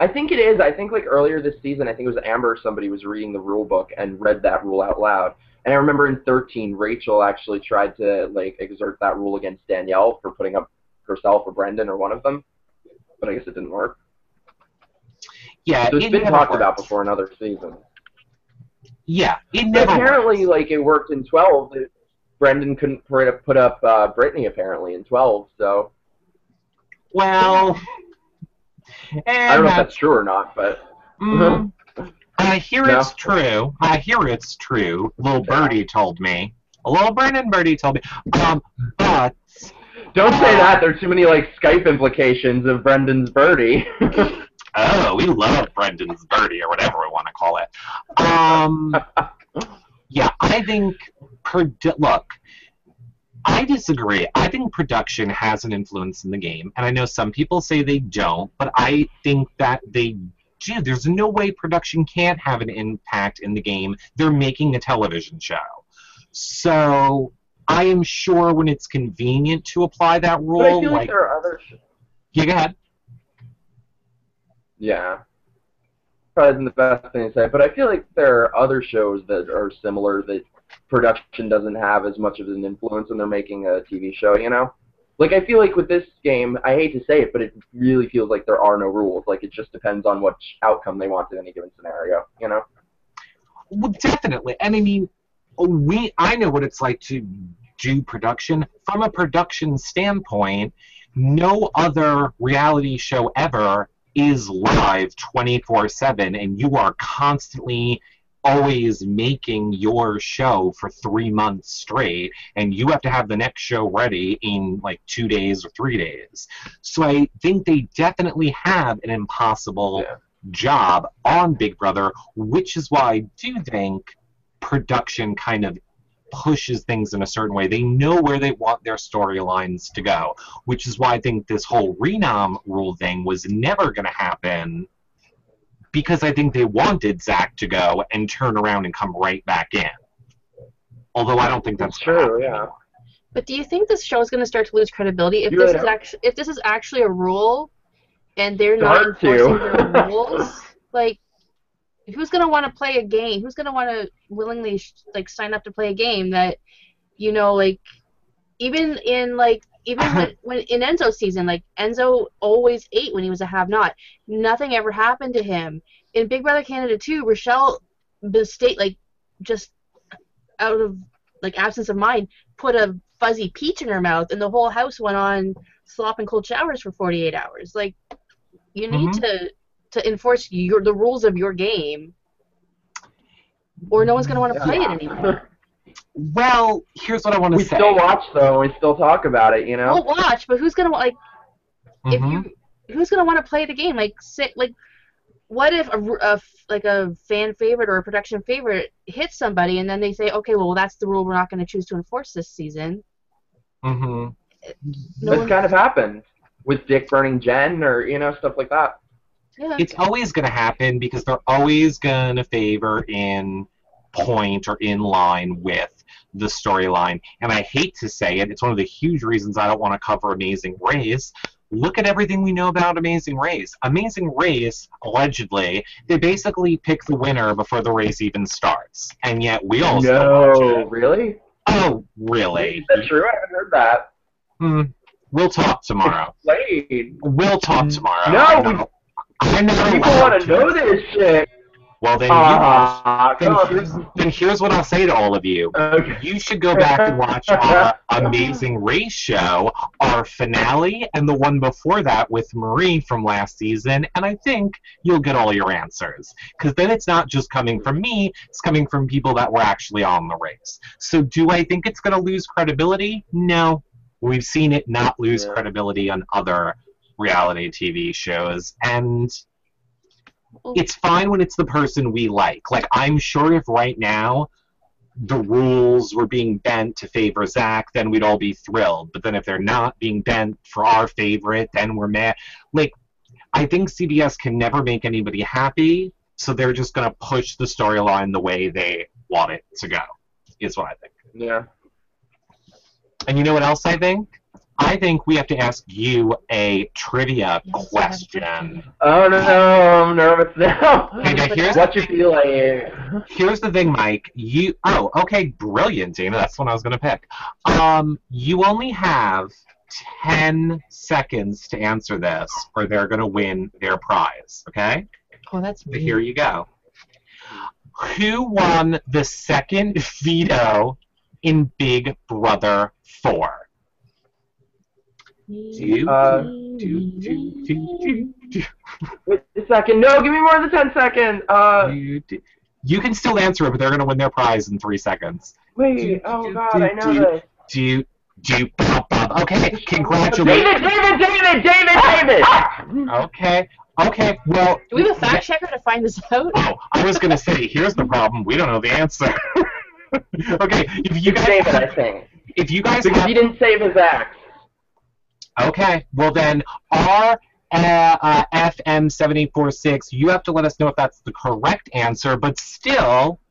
I think it is. I think like earlier this season, I think it was Amber, somebody was reading the rule book and read that rule out loud. And I remember in 13, Rachel actually tried to like exert that rule against Danielle for putting up herself or Brendan or one of them, but I guess it didn't work. Yeah, so it's been talked about before in other seasons. Yeah, it never apparently like it worked in 12. Brendan couldn't put up Brittany apparently in 12. So well, I don't know if that's true or not, but. I hear it's true. I hear it's true. Little Birdie told me. A little Brendan Birdie told me. But Don't say that. There's too many like Skype implications of Brendan's birdie. Oh, we love Brendan's birdie, or whatever we want to call it. Yeah, I think, look, I disagree. I think production has an influence in the game, and I know some people say they don't, but I think that they do. There's no way production can't have an impact in the game. They're making a television show. So I am sure when it's convenient to apply that rule, But I feel like there are other yeah, go ahead. Yeah. Probably isn't the best thing to say, but I feel like there are other shows that are similar that production doesn't have as much of an influence when they're making a TV show, you know? Like, I feel like with this game, I hate to say it, but it really feels like there are no rules. Like, it just depends on what outcome they want in any given scenario, you know? Well, definitely. And I mean, I know what it's like to do production. From a production standpoint, no other reality show ever is live 24/7, and you are constantly always making your show for 3 months straight, and you have to have the next show ready in like 2 days or 3 days. So I think they definitely have an impossible job on Big Brother, which is why I do think production kind of pushes things in a certain way. They know where they want their storylines to go, which is why I think this whole renom rule thing was never going to happen, because I think they wanted Zach to go and turn around and come right back in. Although I don't think that's true, yeah. But do you think this show is going to start to lose credibility if this is actually a rule and they're not enforcing their rules? Like, who's going to want to play a game? Who's going to want to willingly like sign up to play a game that, you know, like even when in Enzo's season, like Enzo always ate when he was a have-not. Nothing ever happened to him. In Big Brother Canada 2, Rochelle, like just out of like absence of mind, put a fuzzy peach in her mouth, and the whole house went on slopping cold showers for 48 hours. Like, you need to enforce the rules of your game, or no one's going to want to play it anymore. Well, here's what I want to say. We still watch, though, and we still talk about it, you know? We'll watch, but who's going to, like, who's going to want to play the game? Like, what if a fan favorite or a production favorite hits somebody, and then they say, okay, well, that's the rule we're not going to choose to enforce this season? That's kind of happened with Dick burning Jen, or, you know, stuff like that. Yeah. It's always going to happen because they're always going to favor in point or in line with the storyline. And I hate to say it, it's one of the huge reasons I don't want to cover Amazing Race. Look at everything we know about Amazing Race. Amazing Race, allegedly, they basically pick the winner before the race even starts. And yet we all still watch it. Really? Oh, really? Is that true? I haven't heard that. We'll talk tomorrow. We'll talk tomorrow. No! People want to know this shit. Well, then, here's what I'll say to all of you. Okay. You should go back and watch our Amazing Race show, our finale, and the one before that with Marie from last season, and I think you'll get all your answers. Because then it's not just coming from me, it's coming from people that were actually on the race. So do I think it's going to lose credibility? No. We've seen it not lose credibility on other reality TV shows, and it's fine when it's the person we like. Like, I'm sure if right now the rules were being bent to favor Zach, then we'd all be thrilled. But then if they're not being bent for our favorite, then we're mad. Like, I think CBS can never make anybody happy, so they're just going to push the storyline the way they want it to go, is what I think. Yeah. And you know what else I think? I think we have to ask you a trivia question. Oh, no, I'm nervous now. Okay, now what you feel like. Here's the thing, Mike. Okay, brilliant, Dana. That's what I was going to pick. You only have 10 seconds to answer this, or they're going to win their prize, okay? Oh, that's so here you go. Who won the second veto in Big Brother 4? Wait a second. No, give me more than 10 seconds. You can still answer it, but they're going to win their prize in 3 seconds. Wait, oh god, I know this. Okay, congratulations. David! Okay, well... Do we have a fact checker to find this out? Oh, I was going to say, here's the problem. We don't know the answer. Okay, if you guys... David, I think. If you guys Because he didn't save his axe. Okay, well then, our FM7846, you have to let us know if that's the correct answer, but still,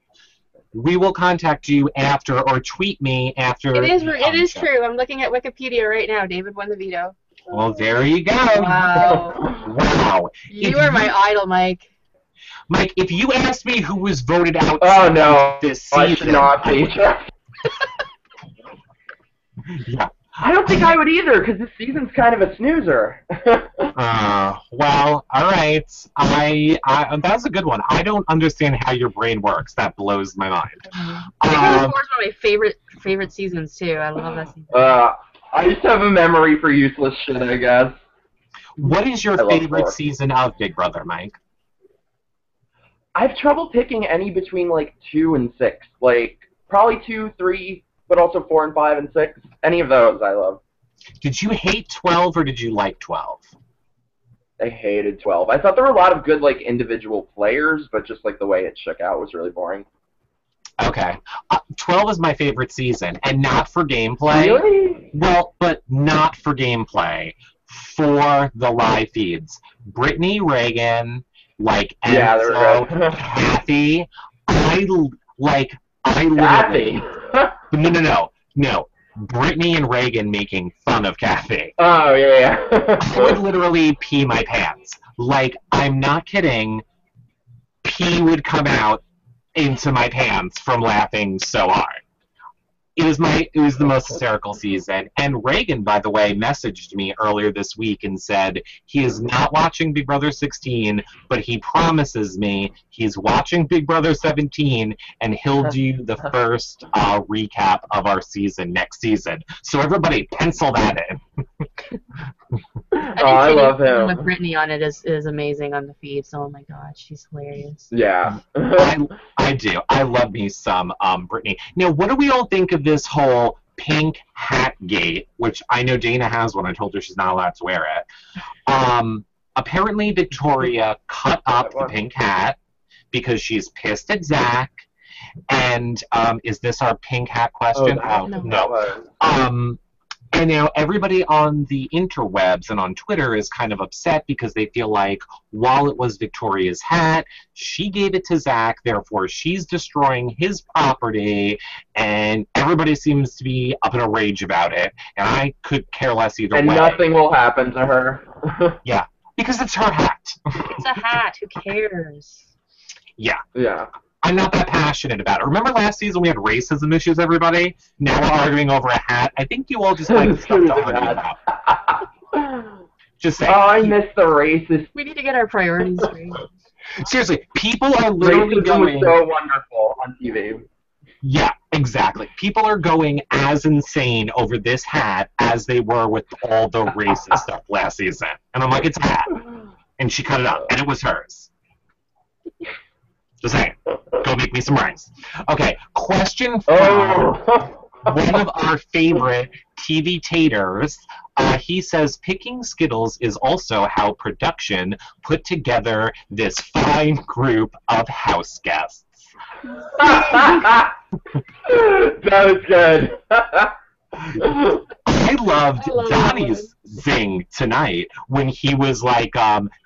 we will contact you after, or tweet me after. It is true. I'm looking at Wikipedia right now. David won the veto. Well, there you go. Wow. Wow. You are my idol, Mike. Mike, if you asked me who was voted out this season... I should not be. Yeah. I don't think I would either, because this season's kind of a snoozer. Well, all right. That's a good one. I don't understand how your brain works. That blows my mind. Big Brother 4 is one of my favorite seasons, too. I love that season. I just have a memory for useless shit, I guess. What is your favorite season of Big Brother, Mike? I have trouble picking any between, like, 2 and 6. Like, probably 2, 3, but also 4 and 5 and 6. Any of those I love. Did you hate 12 or did you like 12? I hated 12. I thought there were a lot of good, like, individual players, but just, like, the way it shook out was really boring. Okay. 12 is my favorite season, and not for gameplay. Really? Well, but not for gameplay. For the live feeds. Brittany, Reagan, like, Enzo, Kathy. I literally... No. Brittany and Reagan making fun of Kathy. Oh, yeah. I would literally pee my pants. Like, I'm not kidding. Pee would come out into my pants from laughing so hard. It was the most hysterical season. And Reagan, by the way, messaged me earlier this week and said he is not watching Big Brother 16, but he promises me he's watching Big Brother 17, and he'll do the first recap of our season next season. So everybody, pencil that in. I love him. With Brittany on it is amazing on the feed. So, oh my god, she's hilarious. Yeah. I do. I love me some Brittany. Now, what do we all think of this whole pink hat gate, which I know Dana has one. I told her she's not allowed to wear it. Apparently, Victoria cut up the pink hat because she's pissed at Zach. And is this our pink hat question? No. And now everybody on the interwebs and on Twitter is kind of upset because they feel like while it was Victoria's hat, she gave it to Zach, therefore she's destroying his property, and everybody seems to be up in a rage about it, and I could care less either way. And nothing will happen to her. Yeah, because it's her hat. It's a hat, who cares? Yeah. Yeah. I'm not that passionate about it. Remember last season we had racism issues, everybody? Now we're arguing over a hat. I think you all just like stuff to argue about. Just saying. Oh, I miss the racist. We need to get our priorities straight. Seriously, people are literally Racism was so wonderful on TV. Yeah, exactly. People are going as insane over this hat as they were with all the racist stuff last season. And I'm like, it's a hat. And she cut it up, and it was hers. Just saying. Go make me some rice. Okay, question 4. One of our favorite TV taters, he says, picking Skittles is also how production put together this fine group of house guests. That was good. I loved Donnie's zing tonight when he was like,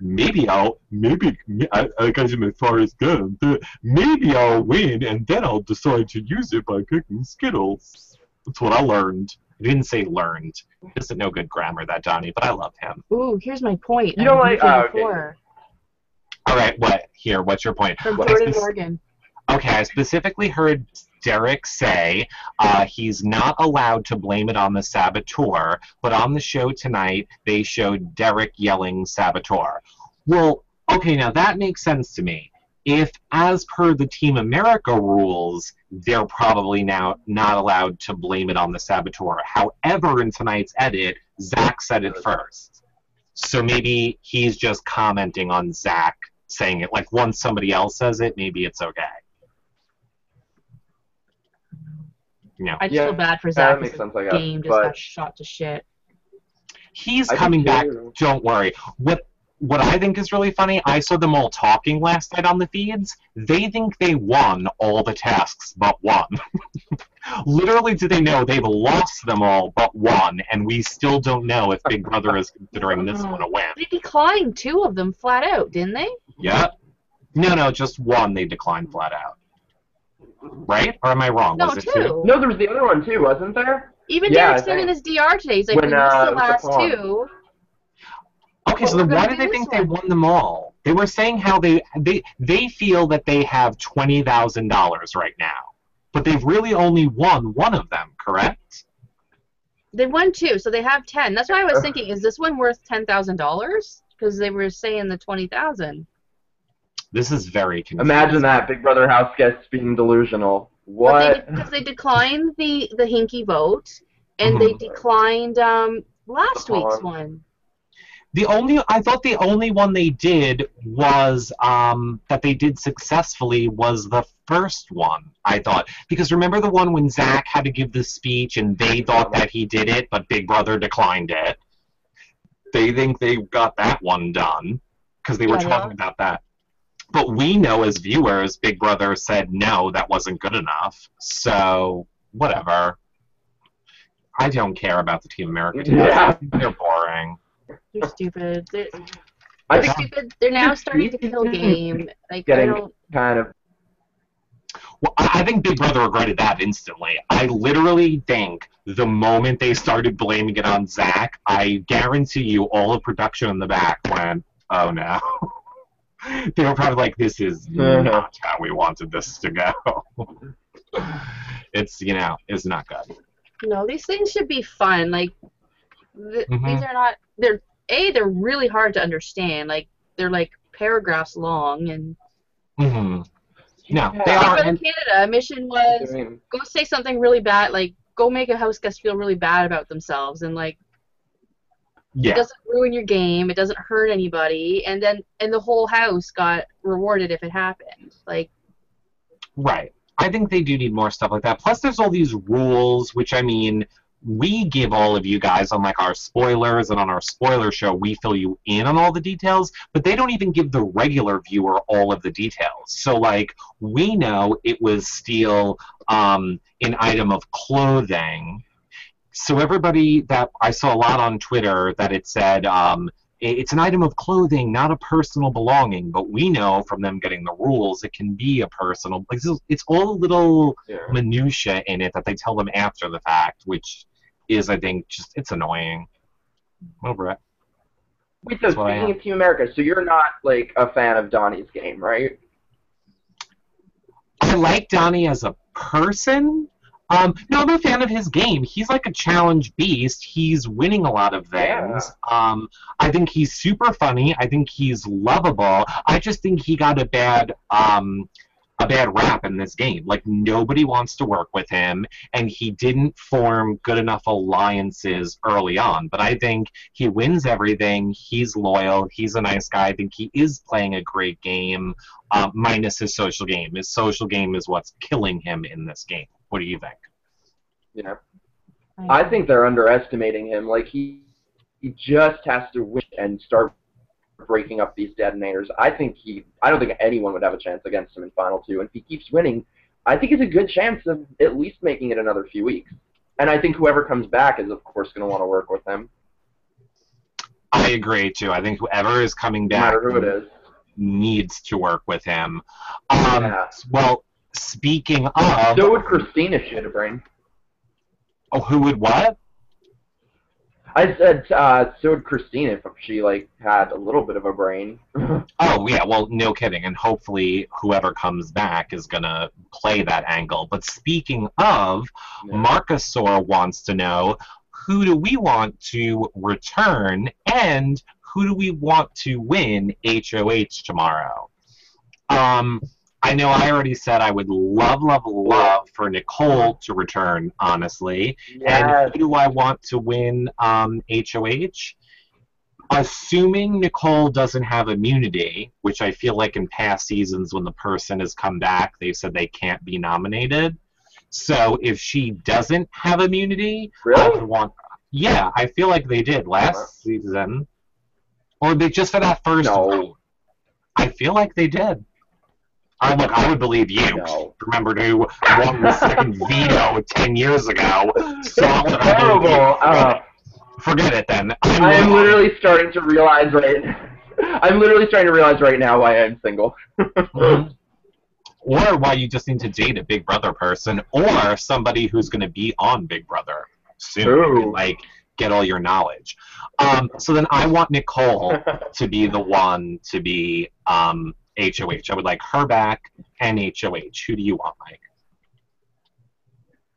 maybe I got him as far as good. Maybe I'll win and then I'll decide to use it by picking Skittles. That's what I learned. I didn't say learned. He doesn't know good grammar, that Donnie, but I love him. Ooh, here's my point. You don't like... Okay. All right, what's your point? From Jordan Morgan. Okay, I specifically heard Derek say he's not allowed to blame it on the saboteur, but on the show tonight, they showed Derek yelling saboteur. Well, okay, now that makes sense to me. If, as per the Team America rules, they're probably now not allowed to blame it on the saboteur. However, in tonight's edit, Zach said it first. So maybe he's just commenting on Zach saying it. Like, once somebody else says it, maybe it's okay. I just feel bad for that Zach. makes sense, I guess. Game just got shot to shit. He's coming back. Don't worry. What I think is really funny, I saw them all talking last night on the feeds. They think they won all the tasks but one. Literally, do they know they've lost them all but one, and we still don't know if Big Brother is considering this one a win. They declined 2 of them flat out, didn't they? Yep. No, just one they declined flat out. Right? Or am I wrong? No, was it 2. No, there was the other one too, wasn't there? Even Derek said in his DR today, he's like, we missed the last 2. Okay, so then why do they think they won them all? They were saying how they feel that they have $20,000 right now, but they've really only won one of them, correct? They won 2, so they have 10. That's why I was thinking, is this one worth $10,000? Because they were saying the 20,000. This is very confusing. Imagine that, Big Brother house guests being delusional. What? Because they declined the Hinky vote, and they declined last week's one. I thought the only one they did was that they did successfully was the first one, I thought. Because remember the one when Zach had to give the speech and they thought that he did it, but Big Brother declined it. They think they got that one done because they were talking about that. But we know as viewers, Big Brother said no, that wasn't good enough. So, whatever. I don't care about the Team America team. Yeah. They're boring. They're stupid. They're stupid. They're now starting to kill game. Like, I don't... kind of. Well, I think Big Brother regretted that instantly. I literally think the moment they started blaming it on Zach, I guarantee you all of production in the back went, oh no. They were probably like, this is not how we wanted this to go. It's not good. No, these things should be fun. Like, these are not... They're really hard to understand. Like, they're like paragraphs long and... No, they are. In Canada, mission was go say something really bad, like go make a house guest feel really bad about themselves, and like it doesn't ruin your game, it doesn't hurt anybody, and the whole house got rewarded if it happened. Like, right. I think they do need more stuff like that. Plus, there's all these rules, which I mean, we give all of you guys on like our spoilers, and on our spoiler show we fill you in on all the details, but they don't even give the regular viewer all of the details. So like, we know it was still an item of clothing, so everybody, that I saw a lot on Twitter that it said it's an item of clothing, not a personal belonging, but we know from them getting the rules it can be a personal, like it's all little minutia in it that they tell them after the fact, which is, I think, just, it's annoying. Over it. Wait, so speaking of Team America, so you're not, like, a fan of Donnie's game, right? I like Donnie as a person. No, I'm a fan of his game. He's like a challenge beast. He's winning a lot of things. Yeah. I think he's super funny. I think he's lovable. I just think he got a bad rap in this game. Like, nobody wants to work with him, and he didn't form good enough alliances early on. But I think he wins everything. He's loyal. He's a nice guy. I think he is playing a great game, minus his social game. His social game is what's killing him in this game. What do you think? Yeah. I think they're underestimating him. Like, he just has to win and start breaking up these detonators. I don't think anyone would have a chance against him in Final 2. And if he keeps winning, I think it's a good chance of at least making it another few weeks. And I think whoever comes back is, of course, going to want to work with him. I agree, too. I think whoever is coming back, no matter who it is, needs to work with him. Well, speaking of... So would Christina Shitterbrain. Oh, who would what? I said, so would Christina if she, like, had a little bit of a brain. Oh, yeah, well, no kidding. And hopefully whoever comes back is going to play that angle. But speaking of, Marcusor wants to know, who do we want to return, and who do we want to win HOH tomorrow? I know I already said I would love for Nicole to return, honestly. Yes. And who do I want to win HOH? Assuming Nicole doesn't have immunity, which I feel like in past seasons when the person has come back, they've said they can't be nominated. So if she doesn't have immunity, Really? I would want. Yeah, I feel like they did last season, or they just for that first vote. I feel like they did. Look, I would believe you. No. Remembered who won the second veto 10 years ago. So It's terrible. Forget it then. I'm literally starting to realize right now why I'm single. Mhm. Or why you just need to date a Big Brother person, or somebody who's going to be on Big Brother soon. Ooh. And, like, get all your knowledge. So then I want Nicole to be the one to be HOH. I would like her back and HOH. Who do you want, Mike?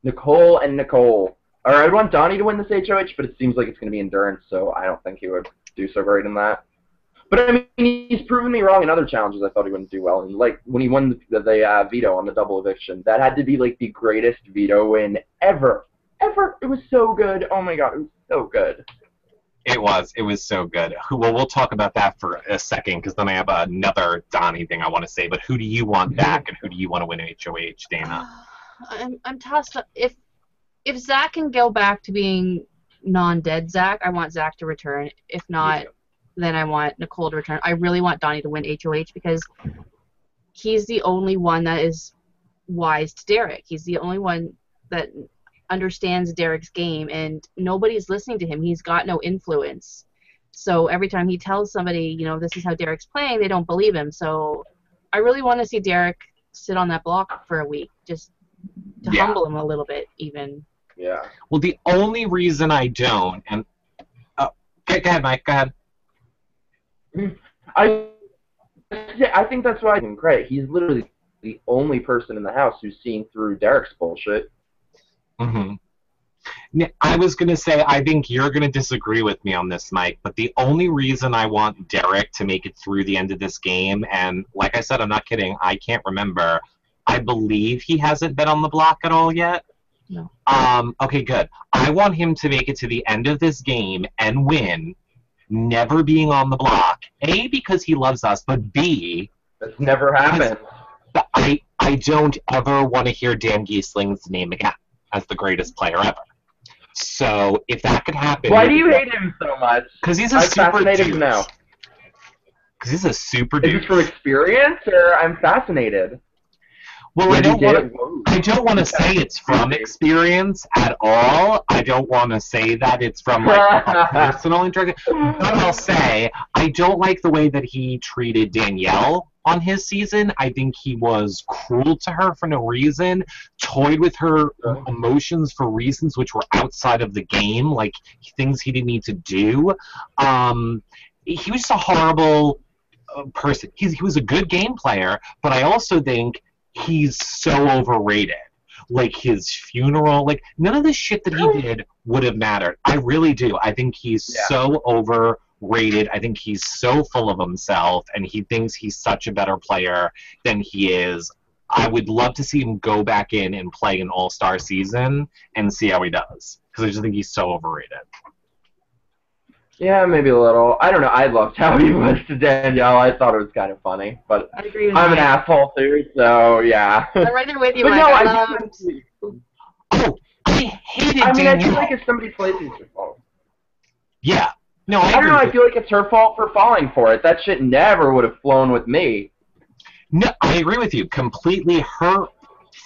Nicole and Nicole. Or I'd want Donnie to win this HOH, but it seems like it's going to be Endurance, so I don't think he would do so great in that. But I mean, he's proven me wrong in other challenges. I thought he wouldn't do well. And like when he won the veto on the double eviction, that had to be like the greatest veto win ever. Ever. It was so good. Oh my god, it was so good. It was so good. Well, we'll talk about that for a second, because then I have another Donnie thing I want to say. But who do you want back, and who do you want to win HOH, Dana? I'm tossed up. If Zach can go back to being non-dead Zach, I want Zach to return. If not, then I want Nicole to return. I really want Donnie to win HOH because he's the only one that is wise to Derek. He's the only one that understands Derek's game, and nobody's listening to him. He's got no influence. So every time he tells somebody, this is how Derek's playing, they don't believe him. So I really want to see Derek sit on that block for a week, just to humble him a little bit, even. Yeah. Well, the only reason I don't, and go ahead, Mike. Go ahead. I think that's why he's great. He's literally the only person in the house who's seen through Derek's bullshit. I was going to say, I think you're going to disagree with me on this, Mike, but the only reason I want Derek to make it through the end of this game, and like I said, I'm not kidding, I can't remember, I believe he hasn't been on the block at all yet. No. Okay, good. I want him to make it to the end of this game and win, never being on the block. A, because he loves us, but B... That's never happened. I don't ever want to hear Dan Giesling's name again as the greatest player ever. So, if that could happen... Why do you hate him so much? Because he's a super dude. Because he's a super dude. Is this from experience, or I'm fascinated? Well, I don't want to say it's from experience at all. I don't want to say that it's from like a personal interaction. But I'll say I don't like the way that he treated Danielle on his season. I think he was cruel to her for no reason, toyed with her emotions for reasons which were outside of the game, like things he didn't need to do. He was just a horrible person. He was a good game player, but I also think he's so overrated. Like his funeral, like none of the shit that he did would have mattered. I really do. I think he's so overrated. I think he's so full of himself, and he thinks he's such a better player than he is. I would love to see him go back in and play an all-star season and see how he does, because I just think he's so overrated. Yeah, maybe a little. I don't know. I loved how he was to Danielle. I thought it was kind of funny, but I agree with I'm Mike. an asshole too, so yeah. I'm right there with you, But Mike. no, I hated I mean, Danielle. I feel like if somebody plays, it's your fault. Yeah. No, I don't know. I feel like it's her fault for falling for it. That shit never would have flown with me. No, I agree with you. Completely her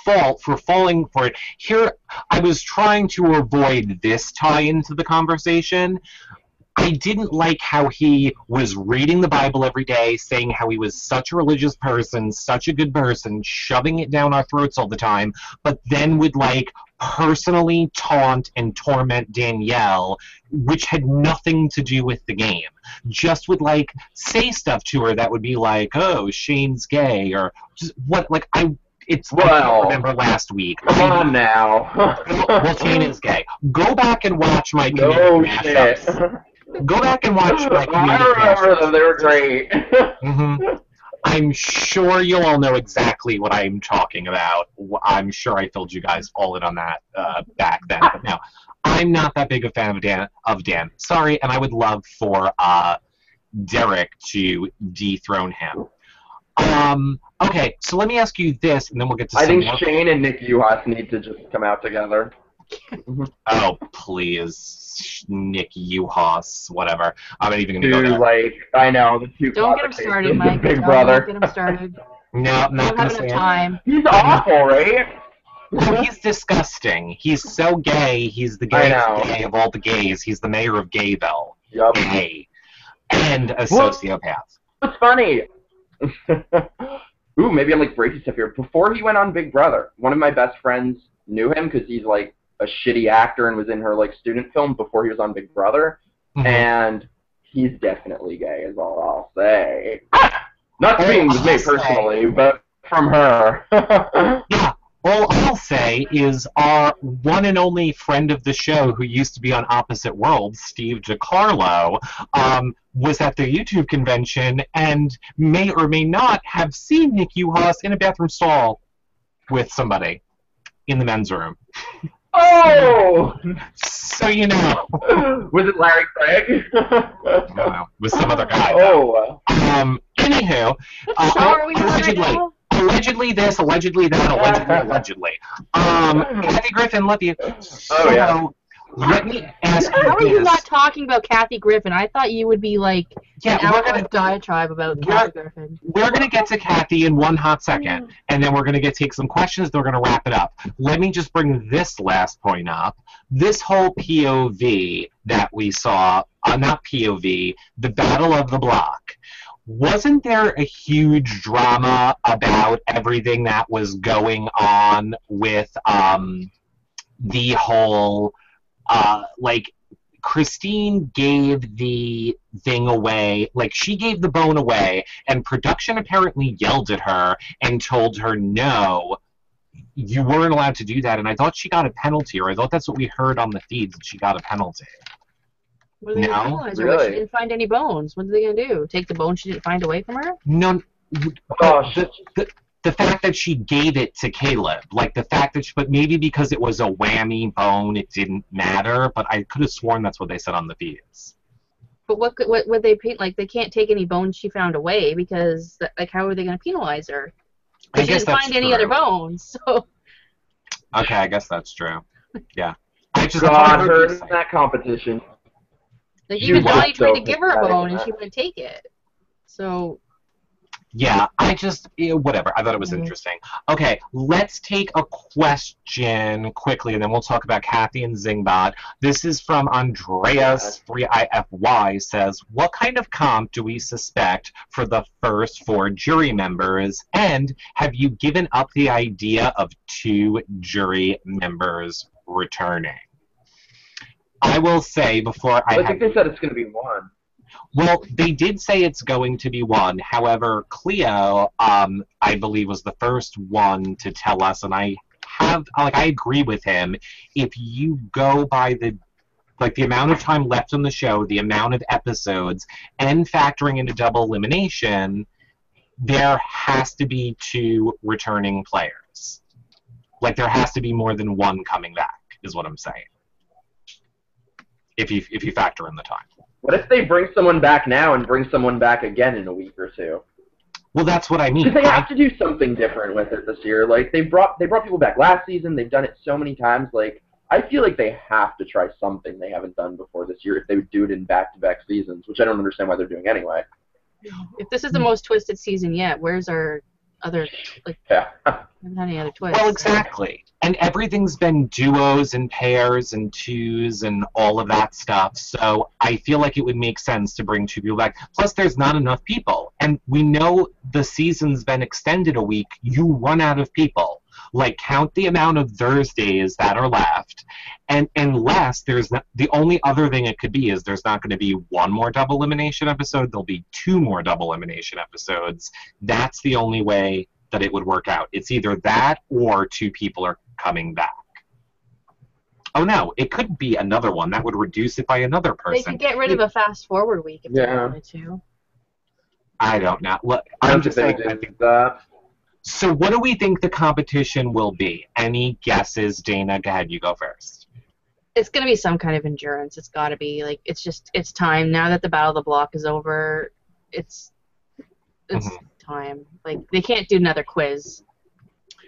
fault for falling for it. Here, I was trying to avoid this tie into the conversation. I didn't like how he was reading the Bible every day, saying how he was such a religious person, such a good person, shoving it down our throats all the time, but then would, like, personally taunt and torment Danielle, which had nothing to do with the game. Just would, like, say stuff to her that would be like, oh, Shane's gay, or just what, like, I can't remember last week. Come on now. Well, Shane is gay. Go back and watch my No community shit. mashups. Go back and watch my community I remember them. They were great. I'm sure you'll all know exactly what I'm talking about. I'm sure I filled you guys all in on that back then. But no, I'm not that big a fan of Dan. Sorry, and I would love for Derek to dethrone him. Okay, so let me ask you this, and then we'll get to I some think more. Shane and Nick Uhas need to just come out together. Oh, please, Nick Uhas, whatever. I'm not even going to go To, there. like, I know, the two Don't get him classic started, cases Mike. of Big Don't Brother. get him started. No, I'm not Don't going have to enough say time. He's I'm not- awful, right? Oh, he's disgusting. He's so gay. He's the I gayest know. gay of all the gays. He's the mayor of Gayville. Yup. Gay. And a Well- sociopath. What's funny? Ooh, maybe I'm like breaking stuff here. Before he went on Big Brother, one of my best friends knew him because he's like a shitty actor and was in her like student film before he was on Big Brother, Mhm. and he's definitely gay, is all I'll say. Not speaking with me personally, but from her. Yeah. All I'll say is our one and only friend of the show who used to be on Opposite Worlds, Steve DiCarlo, was at the YouTube convention and may or may not have seen Nick Uhas in a bathroom stall with somebody in the men's room. Oh! So you know. Was it Larry Craig? I don't know. With some other guy. Though. Oh. Anywho, What show are we on right now? allegedly this, allegedly that, allegedly. Kathy Griffin, love you. So, yeah. let me ask you How are you this. not talking about Kathy Griffin? I thought you would be like Yeah, an we're hour gonna- diatribe about Kathy Griffin. We're going to get to Kathy in one hot second, and then we're going to take some questions, then we're going to wrap it up. Let me just bring this last point up. This whole POV that we saw, not POV, the Battle of the Block, wasn't there a huge drama about everything that was going on with the whole, like, Christine gave the thing away, like she gave the bone away, and production apparently yelled at her and told her, no, you weren't allowed to do that, and I thought she got a penalty, or I thought that's what we heard on the feeds, that she got a penalty. What are they No, gonna penalize her? really? She didn't find any bones. What are they gonna do? Take the bone she didn't find away from her? No, Oh, the fact that she gave it to Caleb, like the fact that but maybe because it was a whammy bone, it didn't matter, but I could have sworn that's what they said on the feeds. But what would they like? They can't take any bones she found away because like how are they gonna penalize her? I She guess didn't that's find any true. other bones. So Okay, I guess that's true. Yeah. I just God, her heard in that competition. like She even was Donnie tried so to give her a pathetic bone in and that. she wouldn't take it. So Yeah, whatever. I thought it was Mhm. interesting. Okay, let's take a question quickly, and then we'll talk about Kathy and Zingbot. This is from Andreas3IFY, says, what kind of comp do we suspect for the first 4 jury members, and have you given up the idea of 2 jury members returning? I will say before I think they said it's going to be 1. Well, they did say it's going to be 1. However, Cleo, I believe, was the first one to tell us, and I agree with him. If you go by the amount of time left on the show, the amount of episodes, and factoring into double elimination, there has to be 2 returning players. Like, there has to be more than 1 coming back, is what I'm saying. If you factor in the time. What if they bring someone back now and bring someone back again in a week or 2? Well, that's what I mean. Because they have to do something different with it this year. Like they brought people back last season. They've done it so many times. Like I feel like they have to try something they haven't done before this year if they would do it in back-to-back seasons, which I don't understand why they're doing anyway. if this is the most twisted season yet, where's our other Yeah. we haven't had any other twists? Well, exactly. And everything's been duos and pairs and 2s and all of that stuff. So I feel like it would make sense to bring 2 people back. Plus, there's not enough people. And we know the season's been extended a week. You run out of people. Like, count the amount of Thursdays that are left. And unless there's not, the only other thing it could be is there's not going to be 1 more double elimination episode. There'll be 2 more double elimination episodes. That's the only way that it would work out. It's either that or 2 people are coming back. Oh no, it could be another one. That would reduce it by another They person. could get rid of a fast forward week if they Yeah. wanted to. I don't know. Look, I I'm don't just think saying. they did that. So what do we think the competition will be? Any guesses, Dana? Go ahead, you go first. It's gonna be some kind of endurance. It's gotta be like it's time now that the Battle of the Block is over. It's Mhm. time. Like, they can't do another quiz.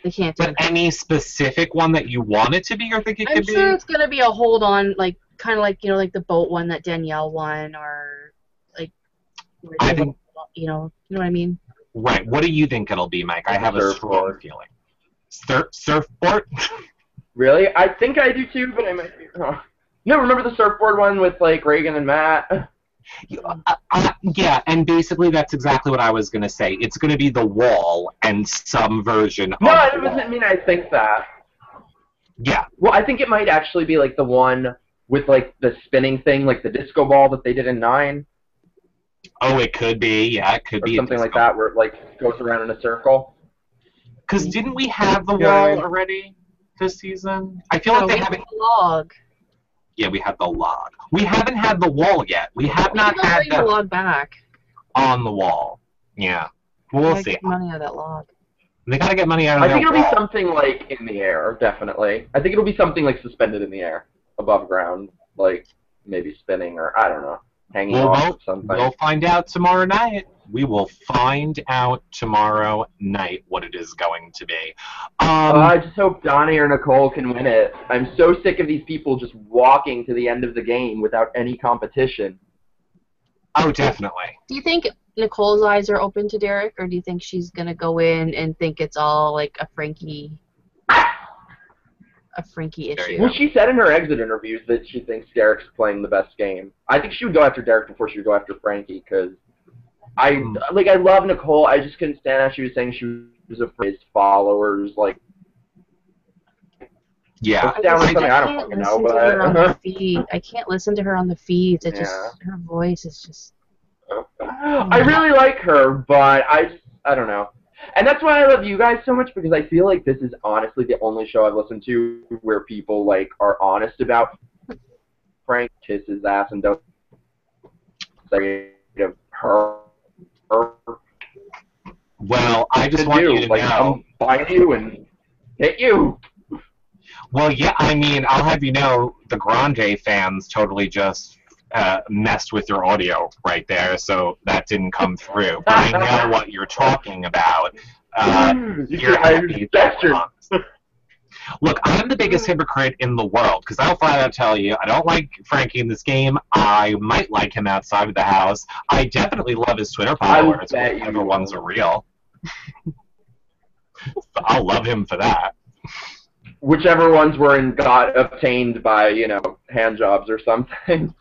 They can't do But any specific one that you want it to be or think it I'm could sure be? it's going to be a hold on, like, kind of like, like the boat one that Danielle won, or, like, where I they think... you know what I mean? Right. What do you think it'll be, Mike? I have a strong feeling. Surfboard? Really? I think I do too, but I might be wrong. No, remember the surfboard one with, like, Reagan and Matt? Yeah, and basically that's exactly what I was going to say. It's going to be the wall and some version of No, the it wall. doesn't mean I think that. Yeah. Well, I think it might actually be, like, the one with, like, the spinning thing, like the disco ball that they did in 9. Oh, it could be. Yeah, it could Or be. something like that, where it, like, goes around in a circle. Because didn't we have the Yeah, I wall mean... already this season? I feel like they haven't... the log. Yeah, we had the log. We haven't had the wall yet. We have not had the log back. On the wall. Yeah. We'll see. Get money out of that log. They gotta get money out of I that think it'll wall. be something, like, in the air, definitely. I think it'll be something, like, suspended in the air, above ground. Like, maybe spinning, or, I don't know, hanging off something. We'll find out tomorrow night. We will find out tomorrow night what it is going to be. I just hope Donnie or Nicole can win it. I'm so sick of these people just walking to the end of the game without any competition. Oh, definitely. Do you think Nicole's eyes are open to Derek, or do you think she's going to go in and think it's all like a Frankie issue? Well, she said in her exit interviews that she thinks Derek's playing the best game. I think she would go after Derek before she would go after Frankie, because I love Nicole. I just couldn't stand how she was saying she was afraid of his followers. Like, yeah, I don't fucking know, but I can't listen to her on the feeds. It just her voice is just. I really like her, but I don't know. And that's why I love you guys so much, because I feel like this is honestly the only show I've listened to where people, like, are honest about Frank kiss his ass and don't say of her. Well, I just want you to know. I'll find you and hit you. Well, yeah, I mean, I'll have you know, the Grande fans totally just messed with your audio right there, so that didn't come through. But I know what you're talking about. You're happy. Look, I'm the biggest hypocrite in the world, because I'll flat out tell you, I don't like Frankie in this game. I might like him outside of the house. I definitely love his Twitter followers, whichever ones are real. I'll love him for that. Whichever ones got obtained by, hand jobs or something.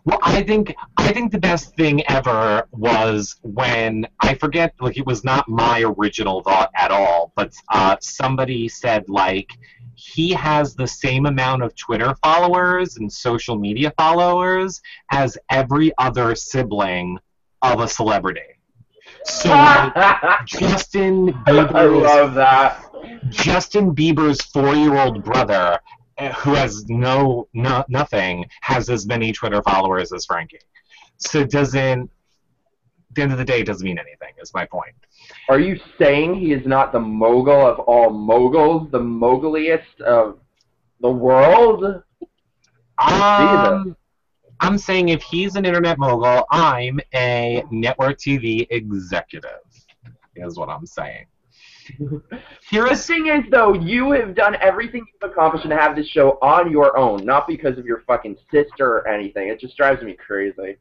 Well, I think the best thing ever was when, I forget, like, it was not my original thought at all, but somebody said, like, he has the same amount of Twitter followers and social media followers as every other sibling of a celebrity. So, Justin Bieber's, I love that. Justin Bieber's 4-year-old brother, who has nothing, has as many Twitter followers as Frankie. So at the end of the day, it doesn't mean anything, is my point. Are you saying he is not the mogul of all moguls, the moguliest of the world? I'm saying if he's an internet mogul, I'm a network TV executive, is what I'm saying. The thing is, though, you have done everything you've accomplished to have this show on your own, not because of your fucking sister or anything. It just drives me crazy.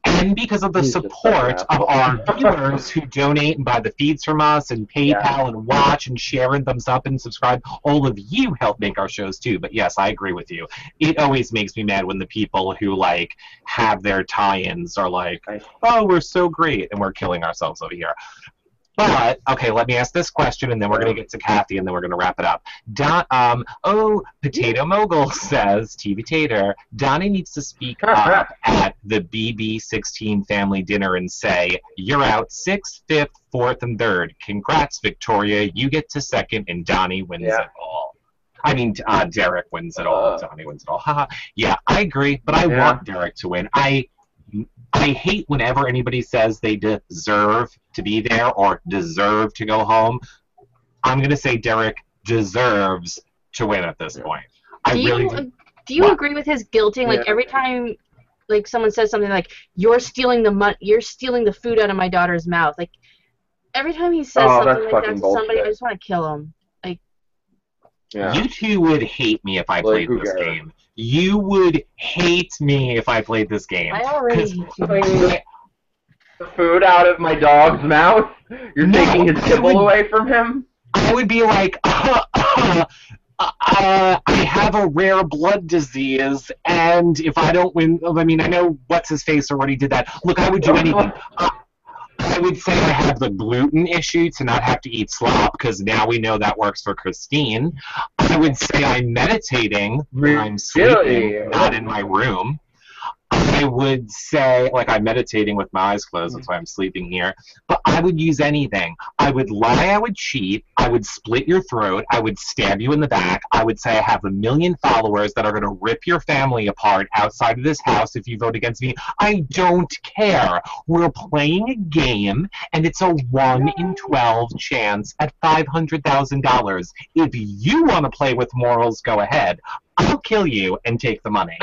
And because of the support of our viewers who donate and buy the feeds from us and PayPal and watch and share and thumbs up and subscribe. All of you help make our shows too. But yes, I agree with you. It always makes me mad when the people who like have their tie-ins are like, oh, we're so great, and we're killing ourselves over here. But, okay, let me ask this question, and then we're going to get to Kathy, and then we're going to wrap it up. Potato Mogul says, TV Tater, Donnie needs to speak up at the BB16 family dinner and say, you're out 6th, 5th, 4th, and 3rd. Congrats, Victoria. You get to 2nd, and Donnie wins it all. I mean, Derek wins it all. Donnie wins it all. Haha. Yeah, I agree, but I want Derek to win. I hate whenever anybody says they deserve to be there or deserve to go home. I'm going to say Derek deserves to win at this point. Do you agree with his guilting? Like, every time like someone says something like, you're stealing the food out of my daughter's mouth. Like, every time he says Oh, something that's like that fucking to somebody, I bullshit. just want to kill him. Like, Yeah. You two would hate me if I Like, played who this cares? game. You would hate me if I played this game. I already hate you. Pulling the food out of my dog's mouth? You're No, taking his I kibble would- away from him? I would be like, I have a rare blood disease, and if I don't win, I mean, I know what's his face already did that. Look, I would do anything. I would say I have the gluten issue to not have to eat slop, because now we know that works for Christine. I would say I'm meditating when I'm sleeping, Really? not in my room. I would say, like, I'm meditating with my eyes closed, that's why I'm sleeping here. But I would use anything. I would lie, I would cheat, I would split your throat, I would stab you in the back, I would say I have 1 million followers that are going to rip your family apart outside of this house if you vote against me. I don't care. We're playing a game, and it's a 1 in 12 chance at $500,000. If you want to play with morals, go ahead. I'll kill you and take the money.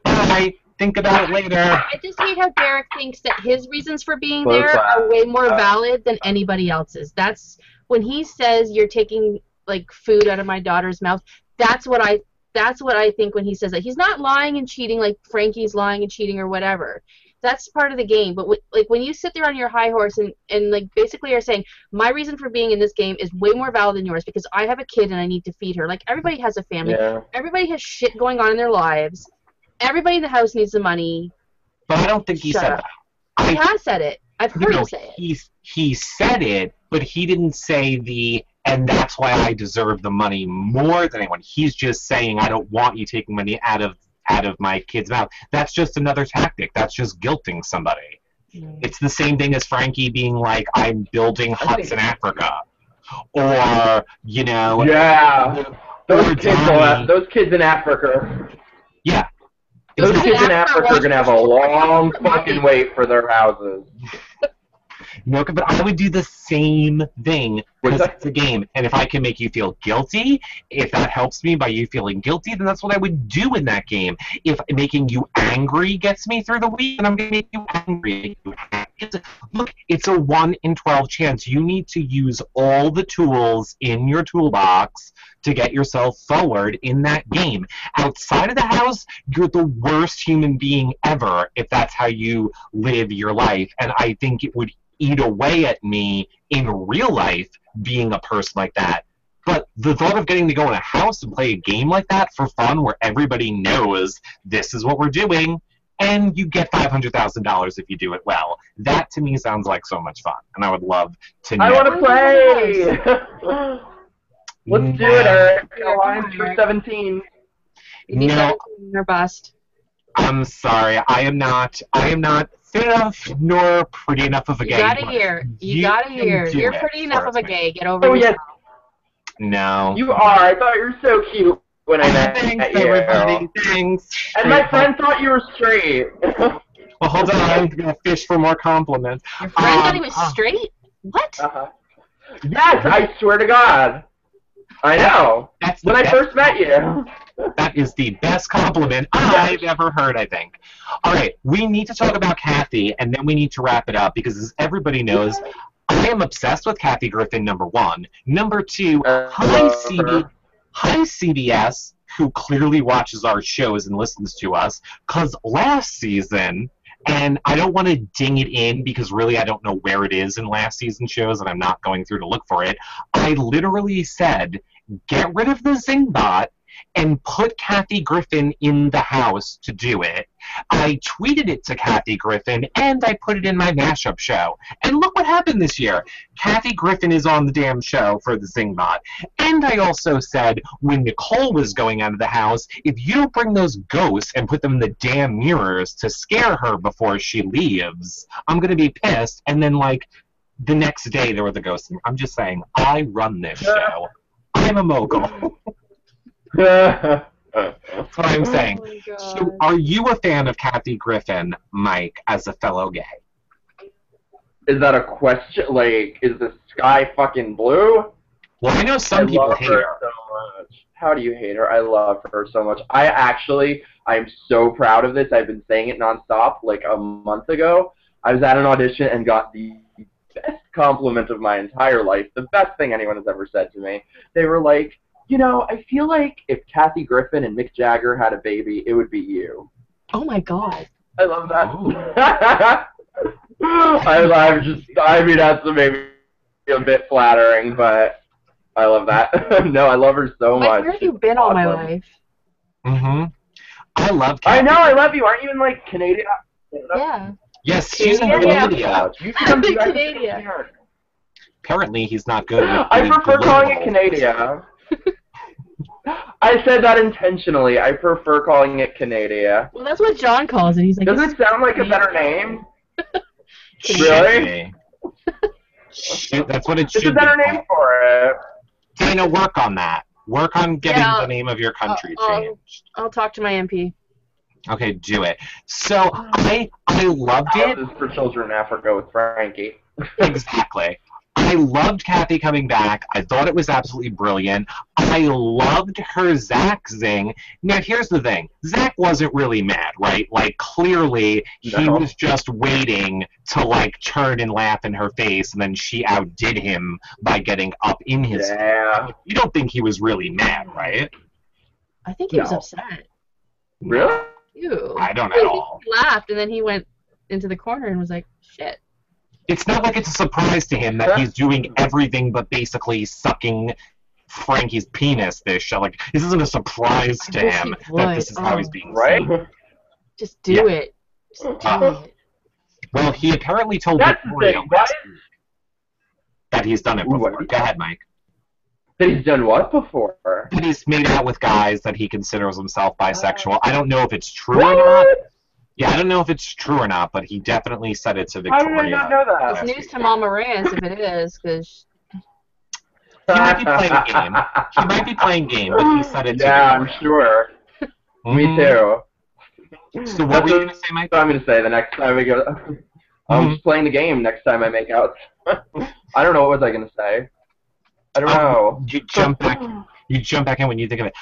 Bye. Think about it later. I just hate how Derek thinks that his reasons for being Close there that. are way more valid than anybody else's. That's when he says you're taking like food out of my daughter's mouth. That's what I think when he says that. He's not lying and cheating like Frankie's lying and cheating or whatever. That's part of the game. But like when you sit there on your high horse and like basically are saying my reason for being in this game is way more valid than yours because I have a kid and I need to feed her. Like everybody has a family. Yeah. Everybody has shit going on in their lives. Everybody in the house needs the money. But I don't think he Shut said up. that. He has said it. I've heard him say it. He said it, but he didn't say and that's why I deserve the money more than anyone. He's just saying, I don't want you taking money out of my kid's mouth. That's just another tactic. That's just guilting somebody. It's the same thing as Frankie being like, I'm building huts in Africa. Or, you know... Yeah. Or Those kids in Africa. Yeah. Those Those kids in Africa Africa are going to have a long fucking wait for their houses. No, but I would do the same thing because What's that? it's a game. And if I can make you feel guilty, if that helps me by you feeling guilty, then that's what I would do in that game. If making you angry gets me through the week, then I'm going to make you angry. Look, it's a 1 in 12 chance. You need to use all the tools in your toolbox to get yourself forward in that game. Outside of the house, you're the worst human being ever if that's how you live your life. And I think it would eat away at me in real life being a person like that. But the thought of getting to go in a house and play a game like that for fun where everybody knows this is what we're doing and you get $500,000 if you do it well, that to me sounds like so much fun. And I would love to know. I want to play! Let's do it, Eric. Alliance for 17. You need No. or bust. I'm sorry. I am not fit enough nor pretty enough of a You gay. gotta hear. You gotta can hear. do You're it pretty enough for of a me. gay. Get over Oh, yourself. yes. No. You are. I thought you were so cute when I met Thanks, you. everybody. Thanks. And my friend thought you were straight. Well, hold on. I'm going to fish for more compliments. Your friend thought he was straight? What? Uh-huh. Yes, I swear to God. I know. That's When I first met you. That is the best compliment I've ever heard, I think. All right, we need to talk about Kathy, and then we need to wrap it up, because as everybody knows, I am obsessed with Kathy Griffin, number one. Number two, hi, CBS, who clearly watches our shows and listens to us, because last season, and I don't want to ding it in because really I don't know where it is in last season's shows and I'm not going through to look for it, I literally said, get rid of the Zingbot and put Kathy Griffin in the house to do it. I tweeted it to Kathy Griffin, and I put it in my mashup show. And look what happened this year. Kathy Griffin is on the damn show for the Zingbot. And I also said, when Nicole was going out of the house, if you don't bring those ghosts and put them in the damn mirrors to scare her before she leaves, I'm going to be pissed. And then, like, the next day there were the ghosts. I'm just saying, I run this show. I'm a mogul. That's what I'm saying. Oh So, are you a fan of Kathy Griffin, Mike, as a fellow gay? Is that a question? Like, is the sky fucking blue? Well, I know some people hate her. So much. How do you hate her? I love her so much. I'm so proud of this. I've been saying it nonstop. Like a month ago, I was at an audition and got the best compliment of my entire life, the best thing anyone has ever said to me. They were like, you know, I feel like if Kathy Griffin and Mick Jagger had a baby, it would be you. Oh my god. I love that. I mean, that's maybe a bit flattering, but I love that. No, I love her so Mike, much. where have you been all my life? Mm-hmm. I love Kathy. I know, I love you. Aren't you in, like, Canada? Yeah. Yes, she's in Yeah. Canada. You should come to Canada. Apparently, he's not good with I doing prefer calling it political. Canada. I said that intentionally. I prefer calling it Canada. Well, that's what John calls it. He's like, Doesn't it sound like a better name? Should Really? be. That's what it It's a should better be. name for it. Dana, work on that. Work on getting Yeah, the name of your country I'll- changed. I'll talk to my MP. Okay, do it. So I loved it. This is for children in Africa with Frankie. Exactly. I loved Kathy coming back. I thought it was absolutely brilliant. I loved her Zach zing. Now, here's the thing. Zach wasn't really mad, right? Like, clearly, he No. was just waiting to, like, turn and laugh in her face, and then she outdid him by getting up in his face. Yeah. You don't think he was really mad, right? I think he was No. upset. Really? Ew. I don't at all. He laughed, and then he went into the corner and was like, shit. It's not like it's a surprise to him that he's doing everything but basically sucking Frankie's penis this show. Like, this isn't a surprise to I wish him he that would. this is how he's Oh. being Right? seen. Just do Yeah. it. Just do it. Well, he apparently told That's the Victoria thing. Why that he's done it Ooh, before. what? Go ahead, Mike. that he's done what before? That he's made out with guys that he considers himself bisexual. I don't know if it's true or not. What? Yeah, I don't know if it's true or not, but he definitely said it to How Victoria. did I not know that? It's last news week. to Mama Rance if it is, because He might be playing a game. He might be playing game, but he said it to Yeah, I'm Victoria. sure. Me Mhm. too. So what were you going to say, Mike? So I'm going to say the next time we go... I'm just playing the game next time I make out. I don't know, what was I going to say? I don't know. You jump back. You jump back in when you think of it.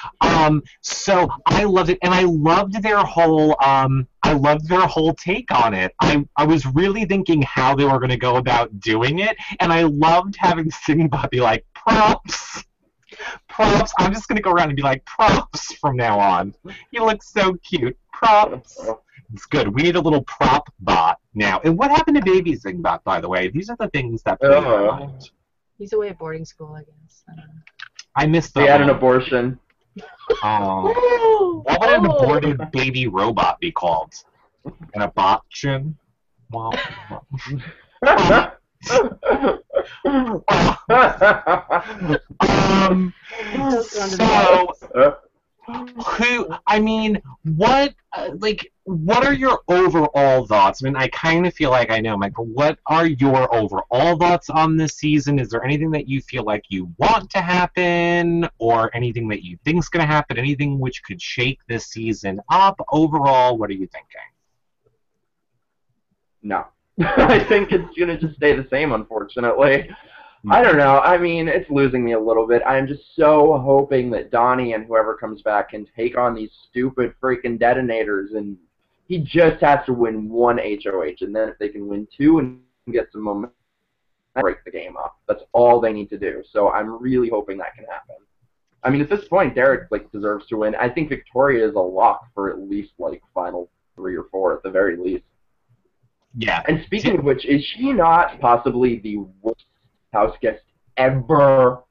So I loved it, and I loved their whole. I loved their whole take on it. I was really thinking how they were going to go about doing it, and I loved having Sinbad be like props. Props. I'm just going to go around and be like props from now on. You look so cute. Props. It's good. We need a little prop bot now. And what happened to Baby Singbot, by the way? These are the things that play my mind. he's away at boarding school, I guess. I don't know. I missed They the had an whole- abortion. Oh. What would an aborted baby robot be called? An abortion? Well, so what are your overall thoughts? I mean, I kind of feel like I know, Mike, but what are your overall thoughts on this season? Is there anything that you feel like you want to happen, or anything that you think's going to happen, anything which could shake this season up? Overall, what are you thinking? No. I think it's going to just stay the same, unfortunately. I don't know. I mean, it's losing me a little bit. I'm just so hoping that Donnie and whoever comes back can take on these stupid freaking detonators, and he just has to win one HOH, and then if they can win two and get some momentum, break the game up. That's all they need to do. So I'm really hoping that can happen. I mean, at this point, Derek deserves to win. I think Victoria is a lock for at least final 3 or 4 at the very least. Yeah. And speaking of which, is she not possibly the worst house guest ever?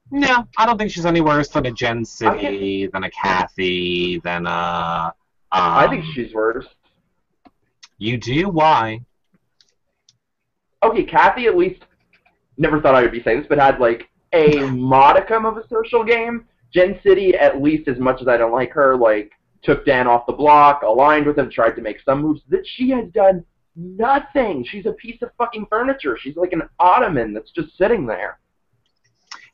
No, I don't think she's any worse than a Jen City, than a Kathy, than a... I think she's worse. You do? Why? Okay, Kathy at least, never thought I would be saying this, but had a modicum of a social game. Jen City, at least as much as I don't like her, took Dan off the block, aligned with him, tried to make some moves. That she has done nothing. She's a piece of fucking furniture. She's like an ottoman that's just sitting there.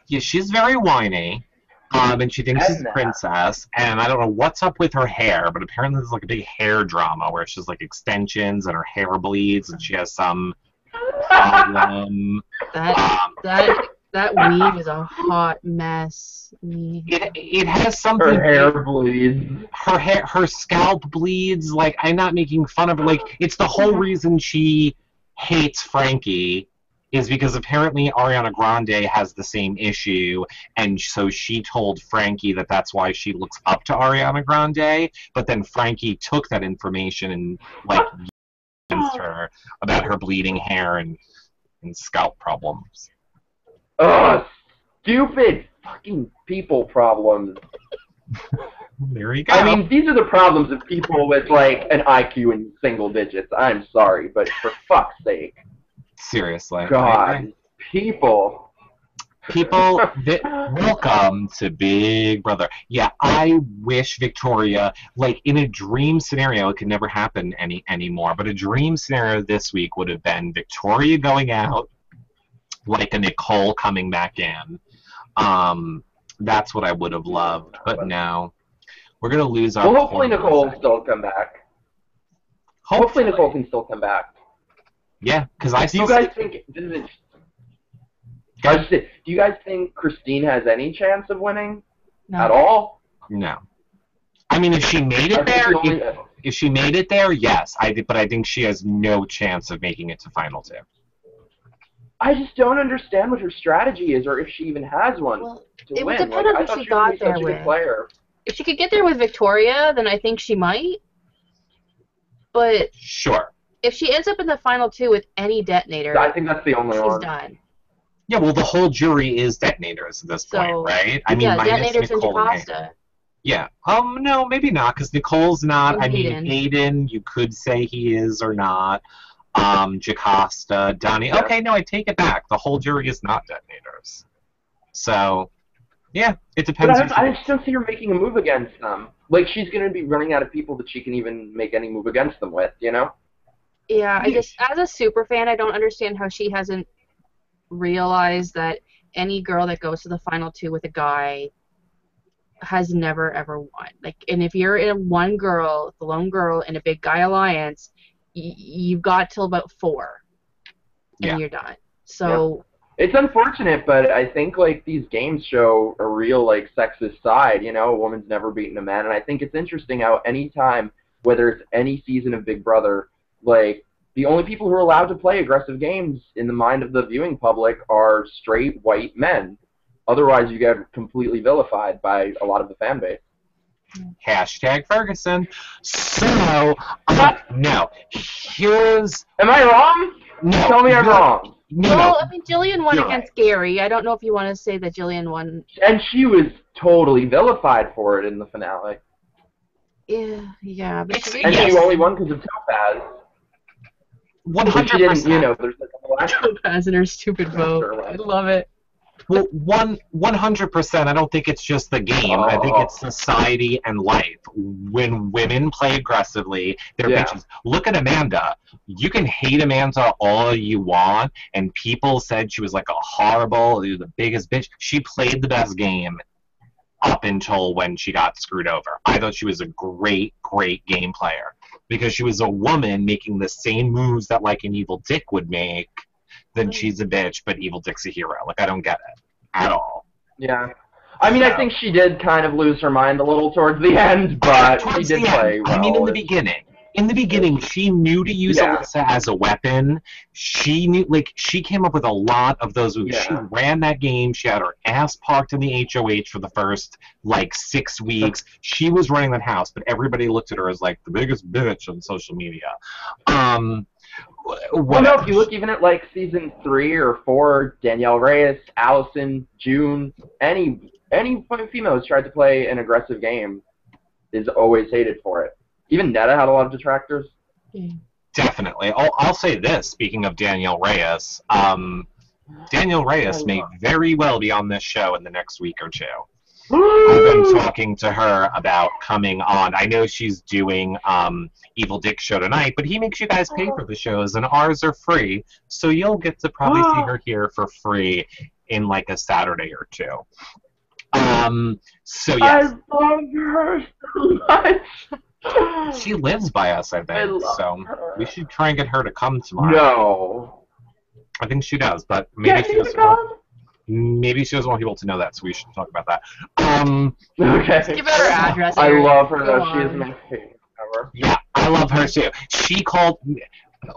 Yeah, she's very whiny, and she thinks she's a princess, and I don't know what's up with her hair, but apparently there's a big hair drama where she's extensions and her hair bleeds, and she has some problem. That weave is a hot mess. It has something. Her hair bleeds. Her scalp bleeds. I'm not making fun of her. It's the whole reason she hates Frankie is because apparently Ariana Grande has the same issue, and so she told Frankie that that's why she looks up to Ariana Grande, but then Frankie took that information and, like, against her about her bleeding hair and scalp problems. Ugh, stupid fucking people problems. There you go. I mean, these are the problems of people with, like, an IQ in single digits. I'm sorry, but for fuck's sake. Seriously. God, people. People, welcome to Big Brother. Yeah, I wish Victoria, like, in a dream scenario, it could never happen anymore, but a dream scenario this week would have been Victoria going out, like a Nicole coming back in. That's what I would have loved, but no. We're going to lose our... Well, hopefully Nicole will still come back. Hopefully Nicole can still come back. Yeah, because I still... Do you guys think... Do you guys think Christine has any chance of winning? No. At all? No. I mean, if she made it there... If she made it there, yes. But I think she has no chance of making it to Final Two. I just don't understand what her strategy is, or if she even has one to it win. would depend on who she got there with. Player. If she could get there with Victoria, then I think she might. But sure. If she ends up in the Final Two with any detonator, I think that's the only one. She's done. Yeah, well, the whole jury is detonators at this point, right? I mean, detonators and Jocasta. Yeah. No, maybe not, because Nicole's not. And Hayden, you could say he is or not. Jocasta, Donnie. Yeah. Okay, no, I take it back. The whole jury is not detonators. So, yeah, it depends. But I just don't see her making a move against them. Like, she's going to be running out of people that she can even make any move against them with, you know? Yeah, I just, as a super fan, I don't understand how she hasn't realized that any girl that goes to the Final Two with a guy has never, ever won. Like, and if you're in one girl, the lone girl, in a big guy alliance, you've got till about 4, and you're done. So... Yeah. It's unfortunate, but I think, like, these games show a real, like, sexist side, you know? A woman's never beaten a man, and I think it's interesting how any time, whether it's any season of Big Brother, like, the only people who are allowed to play aggressive games in the mind of the viewing public are straight white men. Otherwise, you get completely vilified by a lot of the fan base. Hashtag Ferguson. So, no. Here's... Am I wrong? No. Tell me I'm wrong. Well, I mean, Jillian won against Gary. I don't know if you want to say that Jillian won. And she was totally vilified for it in the finale. Yeah. But she only won because of Topaz. 100%. She didn't, you know, there's like a whole Topaz and her stupid vote. I love it. Well, 100%. I don't think it's just the game. I think it's society and life. When women play aggressively, they're bitches. Look at Amanda. You can hate Amanda all you want, and people said she was like a horrible, the biggest bitch. She played the best game up until when she got screwed over. I thought she was a great, great game player because she was a woman making the same moves that like an evil dick would make. Then she's a bitch, but evil dick's a hero. Like, I don't get it at all. Yeah. I mean, I think she did kind of lose her mind a little towards the end, but she did play well. I mean, in the beginning. In the beginning, she knew to use Alyssa as a weapon. She knew, like, she came up with a lot of those moves. She ran that game. She had her ass parked in the HOH for the first, like, 6 weeks. She was running that house, but everybody looked at her as, like, the biggest bitch on social media. Well, no, if you look even at, like, season 3 or 4, Danielle Reyes, Allison, June, any female who's tried to play an aggressive game is always hated for it. Even Netta had a lot of detractors. Definitely. I'll say this, speaking of Danielle Reyes. Danielle Reyes may very well be on this show in the next week or two. I've been talking to her about coming on. I know she's doing Evil Dick show tonight, but he makes you guys pay for the shows, and ours are free, so you'll get to probably see her here for free in like a Saturday or two. So yes. I love her so much. She lives by us, I think, we should try and get her to come tomorrow. No. I think she does, but maybe she doesn't. Maybe she doesn't want people to know that, so we should talk about that. Okay. Give her address. I love her, though. She is my favorite ever. Yeah, I love her, too. She called...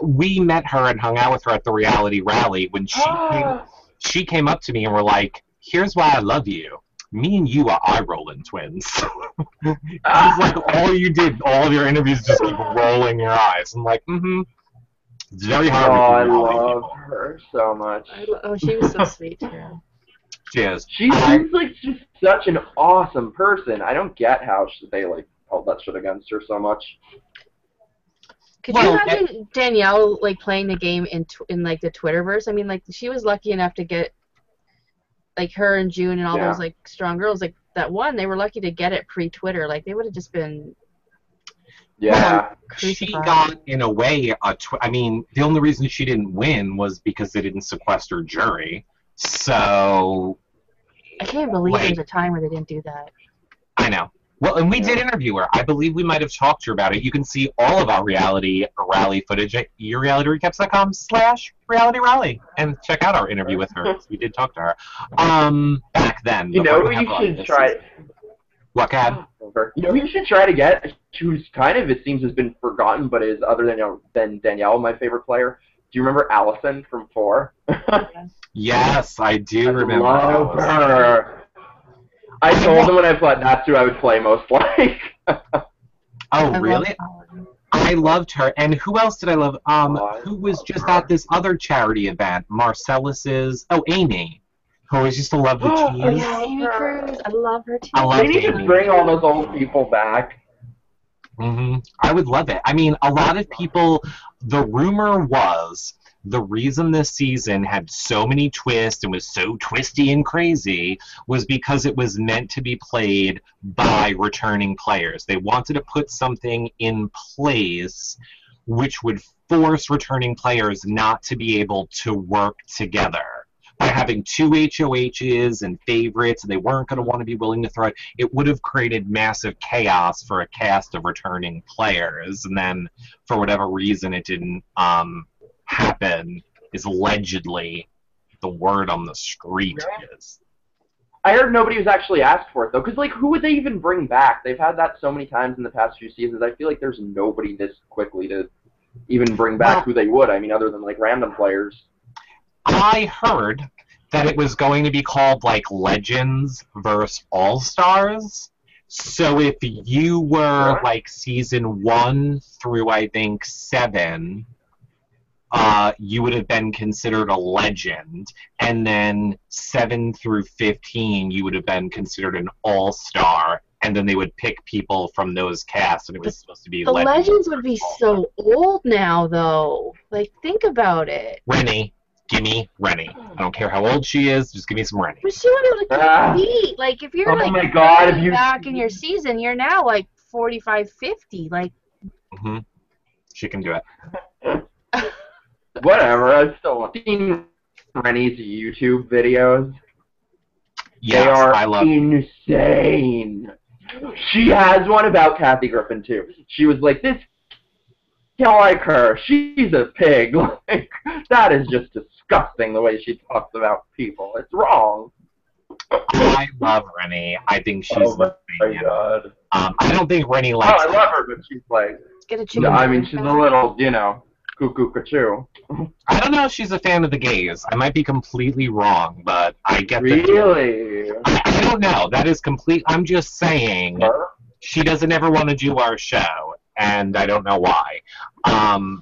we met her and hung out with her at the reality rally when she came up to me and were like, "Here's why I love you. Me and you are eye-rolling twins." It's like all you did, all of your interviews just keep rolling your eyes. I'm like, It's very hard. I love her so much. She was so sweet too. She is. She seems like just such an awesome person. I don't get how they like held that shit against her so much. Could you imagine Danielle like playing the game in like the Twitterverse? I mean, like she was lucky enough to get like her and June and all those like strong girls like that won. They were lucky to get it pre-Twitter. Like they would have just been. Yeah. She got, in a way, I mean, the only reason she didn't win was because they didn't sequester jury. So... I can't believe there was a time where they didn't do that. I know. Well, and we did interview her. I believe we might have talked to her about it. You can see all of our reality rally footage at yourrealityrecaps.com/reality rally and check out our interview with her. We did talk to her. Back then. You know who you should try... What, Kat? You know who you should try to get, who's kind of, it seems, has been forgotten, but is, other than Danielle, my favorite player. Do you remember Allison from 4? Yes, I do remember love her. I told them when I played, that's who I would play most like. Oh, really? I loved her. And who else did I love? Who was just at this other charity event? Marcellus's... Oh, Amy. Who always used to love the cheese. Amy Cruz. I love her too. They need to bring all those old people back. I would love it. I mean, a lot of people... The rumor was... The reason this season had so many twists and was so twisty and crazy was because it was meant to be played by returning players. They wanted to put something in place which would force returning players not to be able to work together. By having 2 HOHs and favorites, and they weren't going to want to be willing to throw it, it would have created massive chaos for a cast of returning players. And then, for whatever reason, it didn't happen, is allegedly the word on the street is. I heard nobody was actually asked for it, though, because, like, who would they even bring back? They've had that so many times in the past few seasons. I feel like there's nobody this quickly to even bring back who they would. I mean, other than, like, random players. I heard that it was going to be called, like, Legends versus All-Stars. So if you were, like, season 1 through, I think, 7... you would have been considered a legend, and then 7 through 15 you would have been considered an all-star, and then they would pick people from those casts, and it was supposed to be the legends would be so old now, though. Like, think about it. Rennie. Give me Rennie. I don't care how old she is, just give me some Rennie. But she would have compete. Like, if you're back in your season, you're now like 45, 50. Like, she can do it. Whatever, I've still seen Rennie's YouTube videos. Yes, they are I love insane. She has one about Kathy Griffin, too. She was like, this, I don't like her. She's a pig. Like, that is just disgusting, the way she talks about people. It's wrong. I love Rennie. I think she's my God. I don't think Rennie likes I love her, but she's like... I mean, she's a little, you know... Cuckoo-cuckoo. I don't know if she's a fan of the gays. I might be completely wrong, but I get Really? I don't know. That is complete. I'm just saying she doesn't ever want to do our show, and I don't know why. And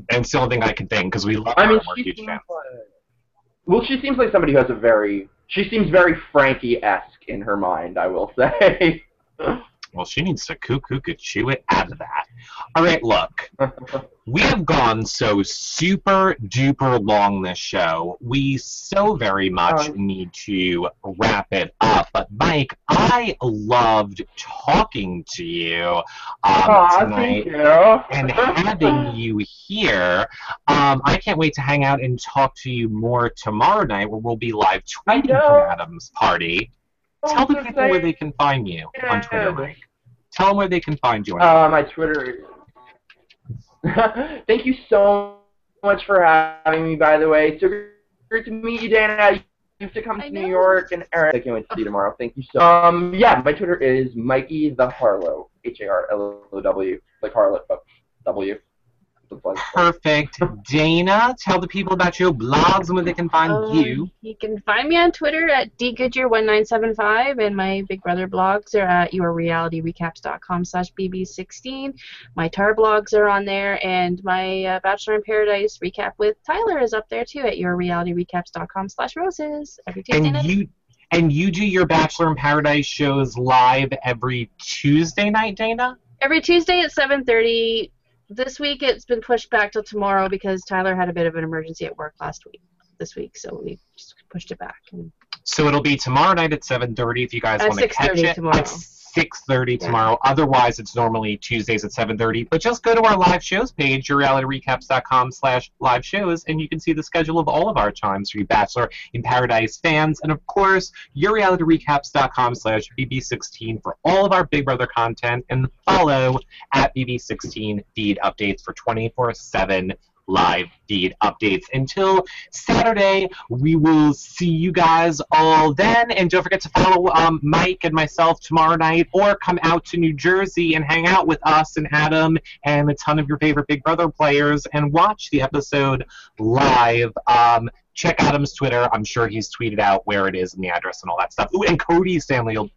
it's the only thing I can think, because we love her and we're huge fans. Well, she seems like somebody who has a very... She seems very Frankie-esque in her mind, I will say. Well, she needs to chew it out of that. All right, look. We have gone so super duper long this show. We so very much need to wrap it up. But Mike, I loved talking to you tonight and having you here. I can't wait to hang out and talk to you more tomorrow night, where we'll be live tweeting from Adam's party. Tell the people where they can find you on Twitter, Mike. Tell them where they can find you. My Twitter is... Thank you so much for having me, by the way. So great to meet you, Dana. You have to come to New York, and Eric, I can't wait to see you tomorrow. Thank you so yeah, my Twitter is Mikey the Harlow, Harlow, like Harlot, but W. The plug. Perfect. Dana, tell the people about your blogs and where they can find you. You can find me on Twitter at dgoodyear1975, and my Big Brother blogs are at yourrealityrecaps.com/bb16. My Tar blogs are on there, and my Bachelor in Paradise recap with Tyler is up there too at yourrealityrecaps.com/roses every Tuesday night. And you do your Bachelor in Paradise shows live every Tuesday night, Dana? Every Tuesday at 7:30. This week it's been pushed back till tomorrow because Tyler had a bit of an emergency at work this week, so we just pushed it back. So it'll be tomorrow night at 7:30 if you guys want to catch it. Tomorrow. At 6:30 tomorrow. Otherwise, it's normally Tuesdays at 7:30. But just go to our live shows page, yourrealityrecaps.com/live shows, and you can see the schedule of all of our times for you Bachelor in Paradise fans. And of course, yourrealityrecaps.com/bb16 for all of our Big Brother content, and follow at bb16 feed updates for 24/7 live feed updates. Until Saturday, we will see you guys all then, and don't forget to follow Mike and myself tomorrow night, or come out to New Jersey and hang out with us and Adam and a ton of your favorite Big Brother players and watch the episode live. Check Adam's Twitter. I'm sure he's tweeted out where it is and the address and all that stuff. Ooh, and Cody's family will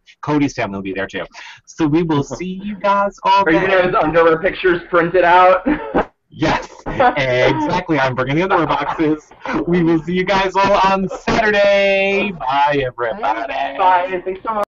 be there too. So we will see you guys all then. Are you going to have his underwear pictures printed out? Yes, exactly. I'm bringing the underwear boxes. We will see you guys all on Saturday. Bye, everybody. Bye, and thanks so much.